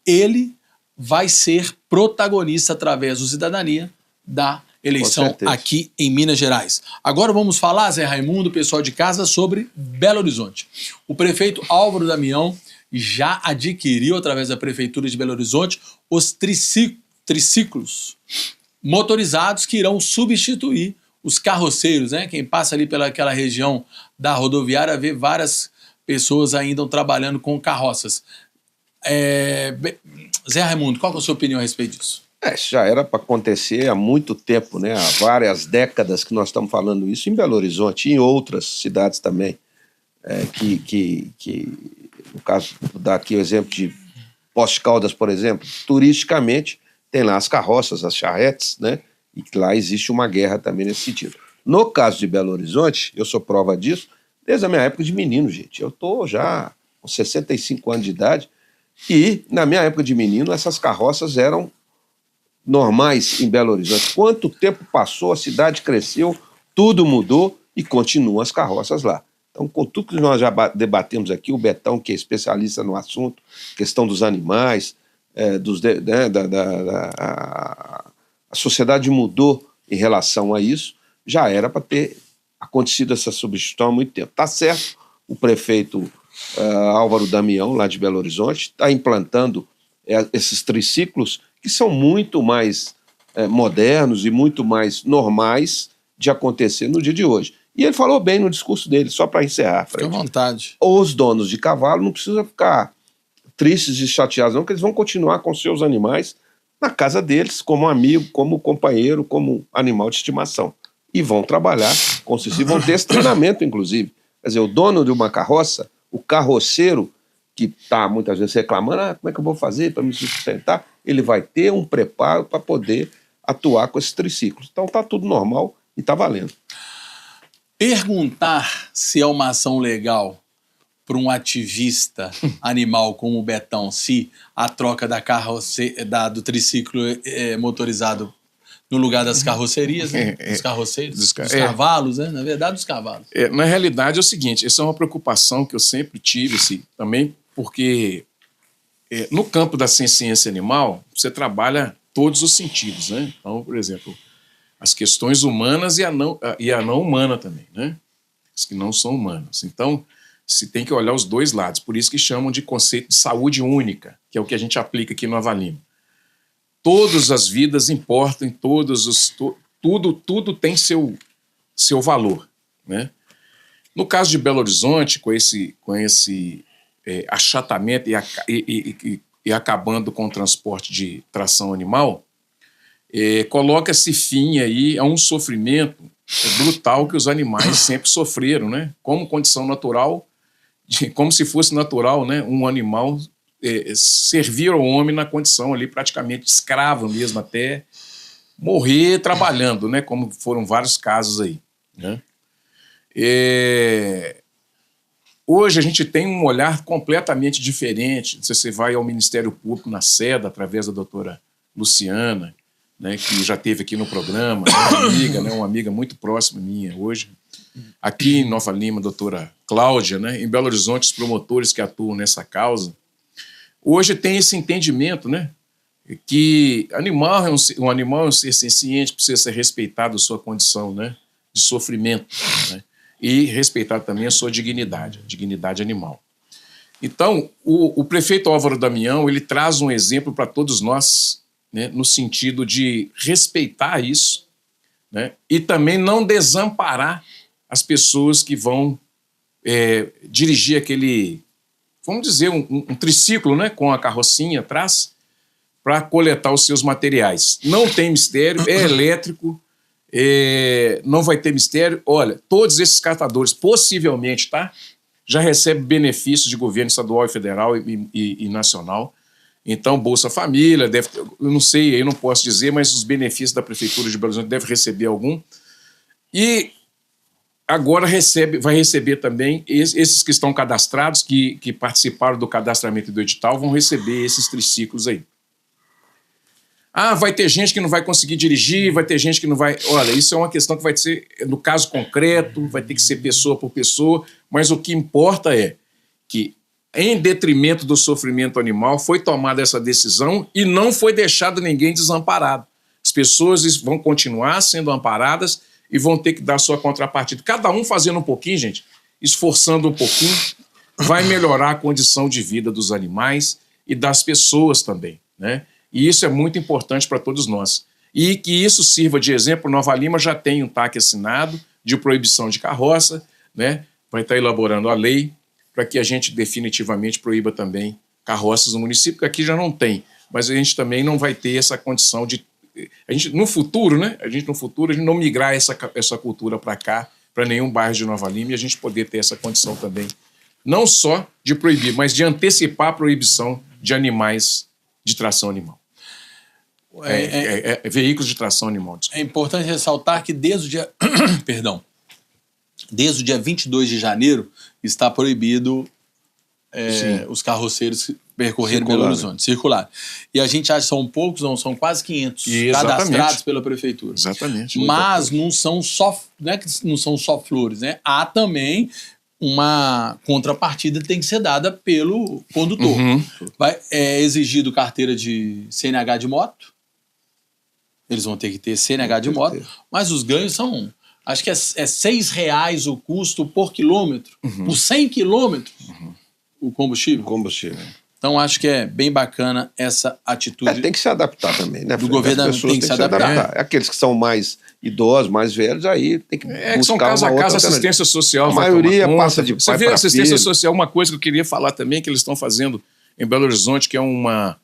ele vai ser protagonista através do Cidadania da eleição aqui em Minas Gerais. Agora vamos falar, Zé Raimundo, pessoal de casa, sobre Belo Horizonte. O prefeito Álvaro Damião já adquiriu, através da Prefeitura de Belo Horizonte, os triciclos motorizados que irão substituir os carroceiros, né? Quem passa ali pelaquela região da rodoviária vê várias pessoas ainda trabalhando com carroças. Zé Raimundo, qual é a sua opinião a respeito disso? Já era para acontecer há muito tempo, né? Há várias décadas que nós estamos falando isso em Belo Horizonte e em outras cidades também. No caso, vou dar aqui o exemplo de Poços de Caldas, por exemplo, turisticamente tem lá as carroças, as charretes, né? E lá existe uma guerra também nesse sentido. No caso de Belo Horizonte, eu sou prova disso desde a minha época de menino, gente. Eu estou já com 65 anos de idade e, na minha época de menino, essas carroças eram normais em Belo Horizonte. Quanto tempo passou, a cidade cresceu, tudo mudou e continuam as carroças lá. Então, com tudo que nós já debatemos aqui, o Betão, que é especialista no assunto, questão dos animais, a sociedade mudou em relação a isso, já era para ter acontecido essa substituição há muito tempo. Está certo, o prefeito Álvaro Damião, lá de Belo Horizonte, está implantando esses triciclos que são muito mais modernos e muito mais normais de acontecer no dia de hoje. E ele falou bem no discurso dele, só para encerrar, Fred. Fique à vontade. Os donos de cavalo não precisam ficar tristes e chateados, não, que eles vão continuar com seus animais na casa deles, como amigo, como companheiro, como animal de estimação. E vão trabalhar com e vão ter esse treinamento, inclusive. Quer dizer, o dono de uma carroça, o carroceiro, que está muitas vezes reclamando, como é que eu vou fazer para me sustentar? Ele vai ter um preparo para poder atuar com esses triciclos. Então está tudo normal e está valendo. Perguntar se é uma ação legal para um ativista animal como o Betão, se a troca do triciclo motorizado no lugar das carrocerias, né? Dos carroceiros, dos cavalos, né? Na verdade, dos cavalos. Na realidade é o seguinte, essa é uma preocupação que eu sempre tive, assim, também porque no campo da ciência animal, você trabalha todos os sentidos, né? Então, por exemplo, as questões humanas e a não humana também, né? As que não são humanas. Então, se tem que olhar os dois lados. Por isso que chamam de conceito de saúde única, que é o que a gente aplica aqui no Nova Lima. Todas as vidas importam, tudo tem seu valor, né? No caso de Belo Horizonte, com esse achatamento e acabando com o transporte de tração animal, coloca-se fim aí a um sofrimento brutal que os animais sempre sofreram, né? Como condição natural, como se fosse natural, né? Um animal servir ao homem na condição ali praticamente escravo mesmo, até morrer trabalhando, né? Como foram vários casos aí, né? Hoje a gente tem um olhar completamente diferente. Você vai ao Ministério Público na SEDA, através da doutora Luciana, né, que já esteve aqui no programa, uma amiga muito próxima minha hoje. Aqui em Nova Lima, a doutora Cláudia, né, em Belo Horizonte, os promotores que atuam nessa causa. Hoje tem esse entendimento, né, que um animal é um ser senciente, precisa ser respeitado a sua condição, né, de sofrimento, né, e respeitar também a sua dignidade animal. Então, o prefeito Álvaro Damião, ele traz um exemplo para todos nós, né, no sentido de respeitar isso, né, e também não desamparar as pessoas que vão dirigir aquele, vamos dizer, um triciclo, né, com a carrocinha atrás, para coletar os seus materiais. Não tem mistério, é elétrico, não vai ter mistério. Olha, todos esses catadores, possivelmente, tá, já recebem benefícios de governo estadual e federal e nacional. Então, Bolsa Família, eu não sei, eu não posso dizer, mas os benefícios da Prefeitura de Belo Horizonte devem receber algum. E agora vai receber também, esses que estão cadastrados, que participaram do cadastramento do edital, vão receber esses triciclos aí. Ah, vai ter gente que não vai conseguir dirigir, vai ter gente que não vai... Olha, isso é uma questão que vai ser, no caso concreto, vai ter que ser pessoa por pessoa, mas o que importa é que, em detrimento do sofrimento animal, foi tomada essa decisão e não foi deixado ninguém desamparado. As pessoas vão continuar sendo amparadas e vão ter que dar sua contrapartida. Cada um fazendo um pouquinho, gente, esforçando um pouquinho, vai melhorar a condição de vida dos animais e das pessoas também, né? E isso é muito importante para todos nós. E que isso sirva de exemplo, Nova Lima já tem um TAC assinado de proibição de carroça, né? Vai estar elaborando a lei para que a gente definitivamente proíba também carroças no município, que aqui já não tem, mas a gente também não vai ter essa condição de... no futuro não migrar essa cultura para cá, para nenhum bairro de Nova Lima, e a gente poder ter essa condição também, não só de proibir, mas de antecipar a proibição de animais de tração animal. Veículos de tração animal. Desculpa. É importante ressaltar que desde o dia... Desde o dia 22 de janeiro está proibido os carroceiros percorrerem Belo Horizonte, circular. E a gente acha que são poucos, não, são quase 500 cadastrados pela prefeitura. Exatamente. Mas não são só, não é que não são só flores, né? Há também uma contrapartida que tem que ser dada pelo condutor. Uhum. É exigido carteira de CNH de moto. Eles vão ter que ter CNH de moto, mas os ganhos são... Acho que é R$6 o custo por quilômetro, por 100 quilômetros, o combustível. Então, acho que é bem bacana essa atitude. Tem que se adaptar também, né? Do governo tem que se adaptar. Aqueles que são mais idosos, mais velhos, aí tem que buscar que são casa a casa assistência social. A maioria passa de pai para filho. Você vê assistência social, uma coisa que eu queria falar também, que eles estão fazendo em Belo Horizonte, que é uma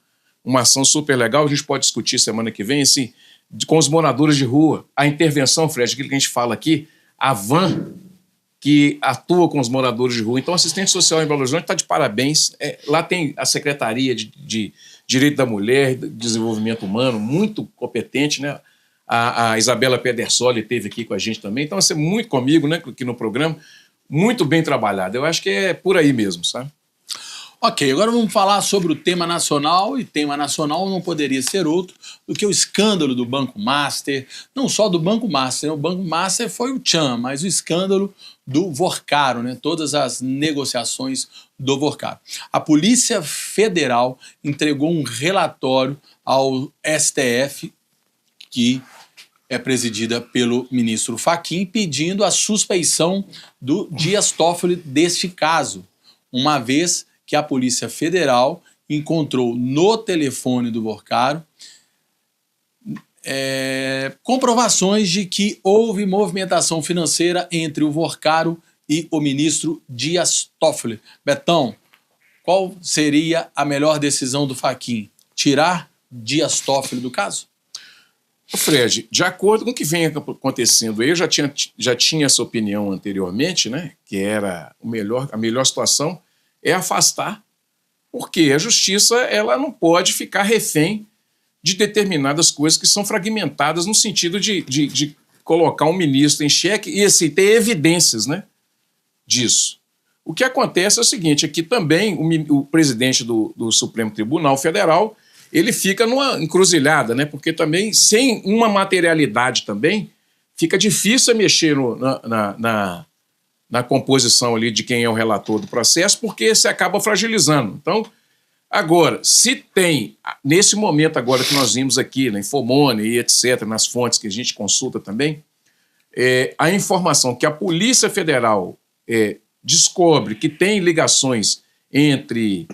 ação super legal, a gente pode discutir semana que vem, assim, com os moradores de rua. A intervenção, Fred, aquilo que a gente fala aqui, a van que atua com os moradores de rua. Então, a assistente social em Belo Horizonte está de parabéns. Lá tem a Secretaria de Direito da Mulher, de Desenvolvimento Humano, muito competente, né? A Isabela Pedersoli esteve aqui com a gente também. Então, vai ser muito comigo, né, aqui no programa, muito bem trabalhado. Eu acho que é por aí mesmo, sabe? Ok, agora vamos falar sobre o tema nacional, e tema nacional não poderia ser outro do que o escândalo do Banco Master, não só do Banco Master, né? O Banco Master foi o tchan, mas o escândalo do Vorcaro, né? Todas as negociações do Vorcaro. A Polícia Federal entregou um relatório ao STF, que é presidida pelo ministro Fachin, pedindo a suspeição do Dias Toffoli deste caso, uma vez que a Polícia Federal encontrou no telefone do Vorcaro comprovações de que houve movimentação financeira entre o Vorcaro e o ministro Dias Toffoli. Betão, qual seria a melhor decisão do Fachin? Tirar Dias Toffoli do caso? Fred, de acordo com o que vem acontecendo, eu já tinha essa opinião anteriormente, né, que era a melhor situação é afastar, porque a justiça ela não pode ficar refém de determinadas coisas que são fragmentadas no sentido de colocar um ministro em xeque e assim, ter evidências, né, disso. O que acontece é o seguinte, é que também o presidente do Supremo Tribunal Federal, ele fica numa encruzilhada, né, porque também, sem uma materialidade também, fica difícil mexer na composição ali de quem é o relator do processo, porque você acaba fragilizando. Então, agora, se tem, nesse momento agora que nós vimos aqui, na Infomone e etc., nas fontes que a gente consulta também, a informação que a Polícia Federal descobre que tem ligações entre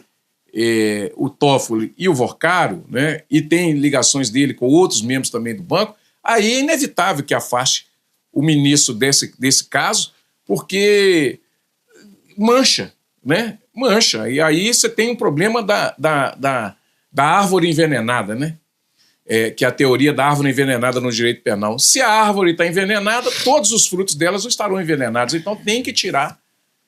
o Toffoli e o Vorcaro, né, e tem ligações dele com outros membros também do banco, aí é inevitável que afaste o ministro desse caso, porque mancha, né? Mancha. E aí você tem um problema da árvore envenenada, né? Que é a teoria da árvore envenenada no direito penal. Se a árvore está envenenada, todos os frutos delas estarão envenenados. Então tem que tirar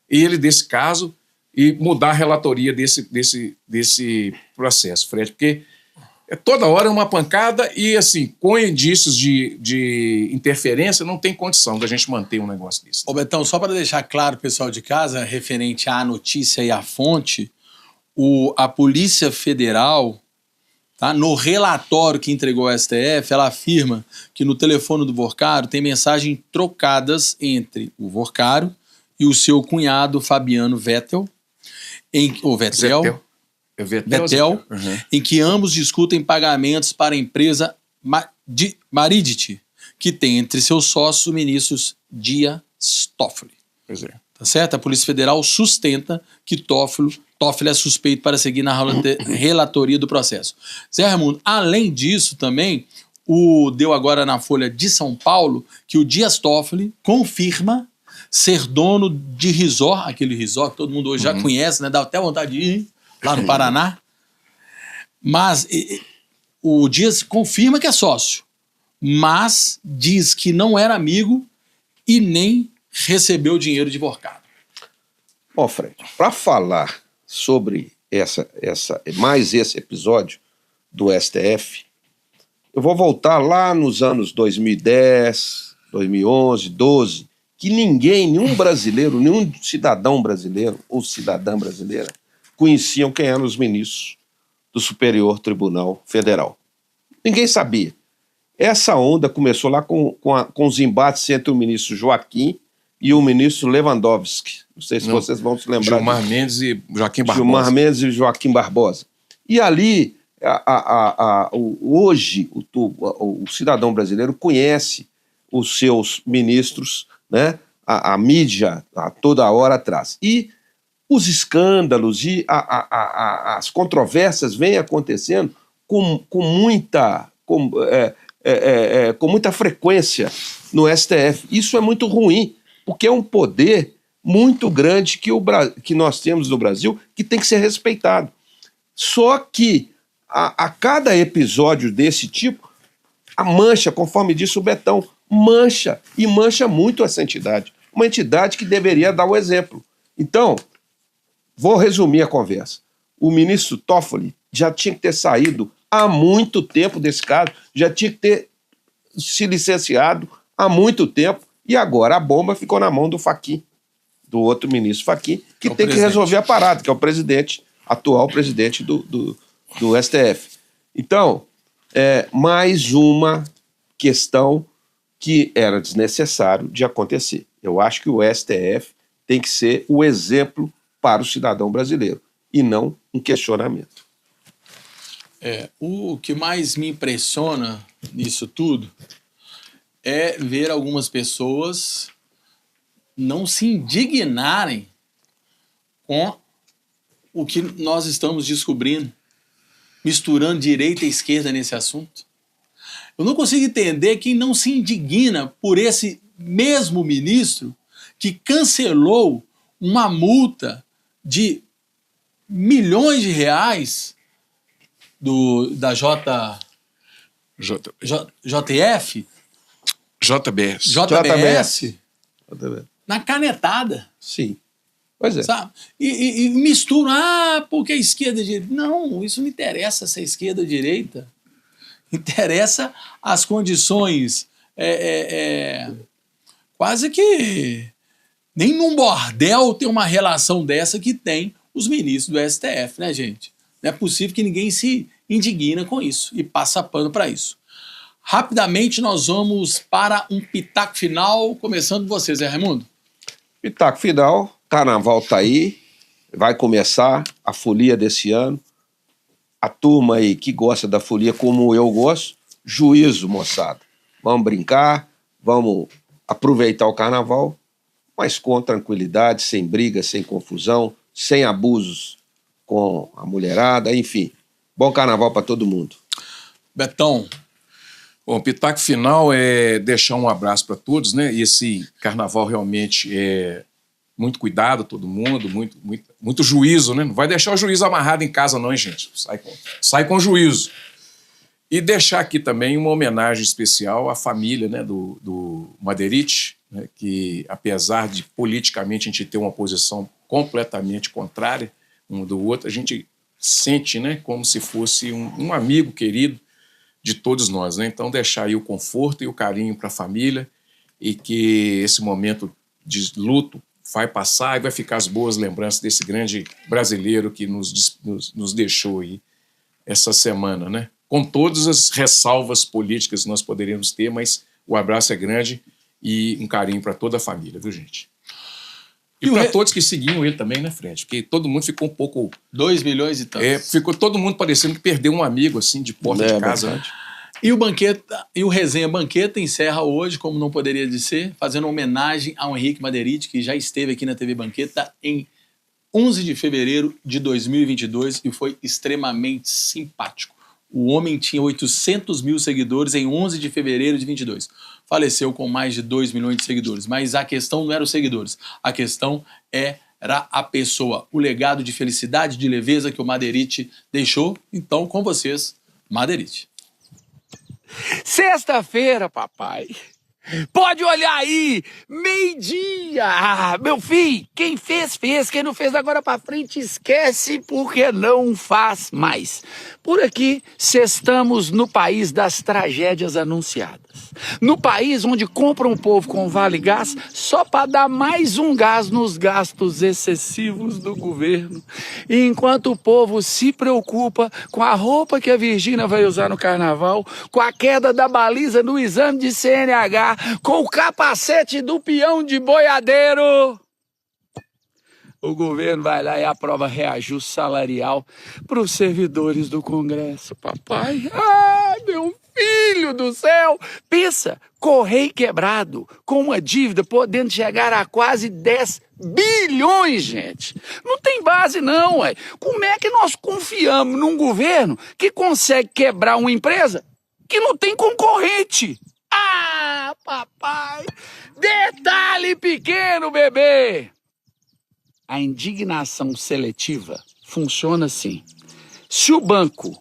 ele desse caso e mudar a relatoria desse processo, Fred, porque toda hora é uma pancada e, assim, com indícios de interferência, não tem condição da gente manter um negócio desse. Ô Betão, só para deixar claro, pessoal de casa, referente à notícia e à fonte, a Polícia Federal, tá, no relatório que entregou ao STF, ela afirma que no telefone do Vorcaro tem mensagens trocadas entre o Vorcaro e o seu cunhado Fabiano Vettel, Vettel, em que ambos discutem pagamentos para a empresa Maridit, que tem entre seus sócios o ministro Dias Toffoli. Pois é. Tá certo? A Polícia Federal sustenta que Toffoli é suspeito para seguir na relatoria do processo. Zé Raimundo, além disso também, deu agora na Folha de São Paulo que o Dias Toffoli confirma ser dono de resort, aquele resort que todo mundo hoje já conhece, né? Dá até vontade de ir lá no Paraná. Mas o Dias confirma que é sócio, mas diz que não era amigo e nem recebeu dinheiro de Vorcaro. Bom, Fred, para falar sobre mais esse episódio do STF, eu vou voltar lá nos anos 2010, 2011, 12, que nenhum brasileiro, nenhum cidadão brasileiro ou cidadã brasileira conheciam quem eram os ministros do Superior Tribunal Federal. Ninguém sabia. Essa onda começou lá com os embates entre o ministro Joaquim e o ministro Lewandowski. Não sei se vocês vão se lembrar. Gilmar Mendes e Joaquim Barbosa. Gilmar Mendes e Joaquim Barbosa. E ali, hoje, o cidadão brasileiro conhece os seus ministros, né? A mídia a toda hora atrás. E os escândalos e as controvérsias vêm acontecendo com muita frequência no STF. Isso é muito ruim, porque é um poder muito grande que nós temos no Brasil que tem que ser respeitado. Só que a cada episódio desse tipo, a mancha, conforme disse o Betão, mancha muito essa entidade. Uma entidade que deveria dar o exemplo. Então, vou resumir a conversa. O ministro Toffoli já tinha que ter saído há muito tempo desse caso, já tinha que ter se licenciado há muito tempo, e agora a bomba ficou na mão do Fachin, do outro ministro Fachin, que tem que resolver a parada, que é o atual presidente do STF. Então, mais uma questão que era desnecessário de acontecer. Eu acho que o STF tem que ser o exemplo para o cidadão brasileiro, e não um questionamento. O que mais me impressiona nisso tudo é ver algumas pessoas não se indignarem com o que nós estamos descobrindo, misturando direita e esquerda nesse assunto. Eu não consigo entender quem não se indigna por esse mesmo ministro que cancelou uma multa de milhões de reais da JBS na canetada. Sim. Pois é. Sabe? E mistura, porque a esquerda e a direita. Não, isso não interessa se é esquerda ou direita. Interessa as condições quase que nem num bordel tem uma relação dessa que tem os ministros do STF, né, gente? Não é possível que ninguém se indigna com isso e passa pano para isso. Rapidamente nós vamos para um pitaco final, começando você, Zé Raimundo. Pitaco final, carnaval tá aí, vai começar a folia desse ano. A turma aí que gosta da folia como eu gosto, juízo, moçada. Vamos brincar, vamos aproveitar o carnaval, mas com tranquilidade, sem briga, sem confusão, sem abusos com a mulherada, enfim. Bom carnaval para todo mundo. Betão. Bom, o pitaco final é deixar um abraço para todos, né? E esse carnaval realmente é muito cuidado, todo mundo, muito juízo, né? Não vai deixar o juízo amarrado em casa, não, hein, gente? Sai com juízo. E deixar aqui também uma homenagem especial à família, né, do Maderite, né, que apesar de politicamente a gente ter uma posição completamente contrária um do outro, a gente sente, né, como se fosse um amigo querido de todos nós, né? Então deixar aí o conforto e o carinho para a família e que esse momento de luto vai passar e vai ficar as boas lembranças desse grande brasileiro que nos deixou aí essa semana, né? Com todas as ressalvas políticas que nós poderíamos ter, mas o abraço é grande e um carinho para toda a família, viu, gente? E para todos que seguiam ele também, né, Fred? Porque todo mundo ficou um pouco... 2 milhões e tantos. Ficou todo mundo parecendo que perdeu um amigo, assim, de porta de casa. Verdade. E o Resenha Banqueta encerra hoje, como não poderia de ser, fazendo homenagem ao Henrique Maderite, que já esteve aqui na TV Banqueta em 11 de fevereiro de 2022 e foi extremamente simpático. O homem tinha 800 mil seguidores em 11 de fevereiro de 22. Faleceu com mais de 2 milhões de seguidores. Mas a questão não era os seguidores. A questão era a pessoa. O legado de felicidade, de leveza que o Maderite deixou. Então, com vocês, Maderite. Sexta-feira, papai. Pode olhar aí, meio-dia. Ah, meu filho, quem fez, fez. Quem não fez agora pra frente, esquece, porque não faz mais. Por aqui, estamos no país das tragédias anunciadas. No país onde compram o povo com vale gás só para dar mais um gás nos gastos excessivos do governo. E enquanto o povo se preocupa com a roupa que a Virgínia vai usar no carnaval, com a queda da baliza no exame de CNH, com o capacete do peão de boiadeiro, o governo vai lá e aprova reajuste salarial para os servidores do Congresso, papai. Ai, meu filho do céu! Pensa, Correio quebrado, com uma dívida podendo chegar a quase 10 bilhões, gente. Não tem base não, ué. Como é que nós confiamos num governo que consegue quebrar uma empresa que não tem concorrente? Ah, papai! Detalhe pequeno, bebê! A indignação seletiva funciona assim. Se o banco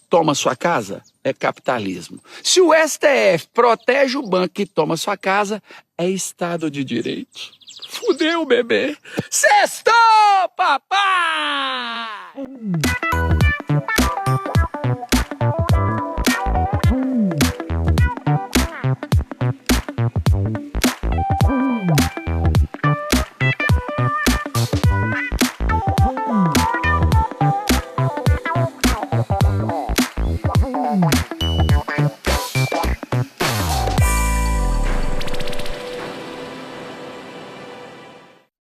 toma sua casa, é capitalismo. Se o STF protege o banco que toma sua casa, é Estado de Direito. Fudeu, bebê! Sextou, papai!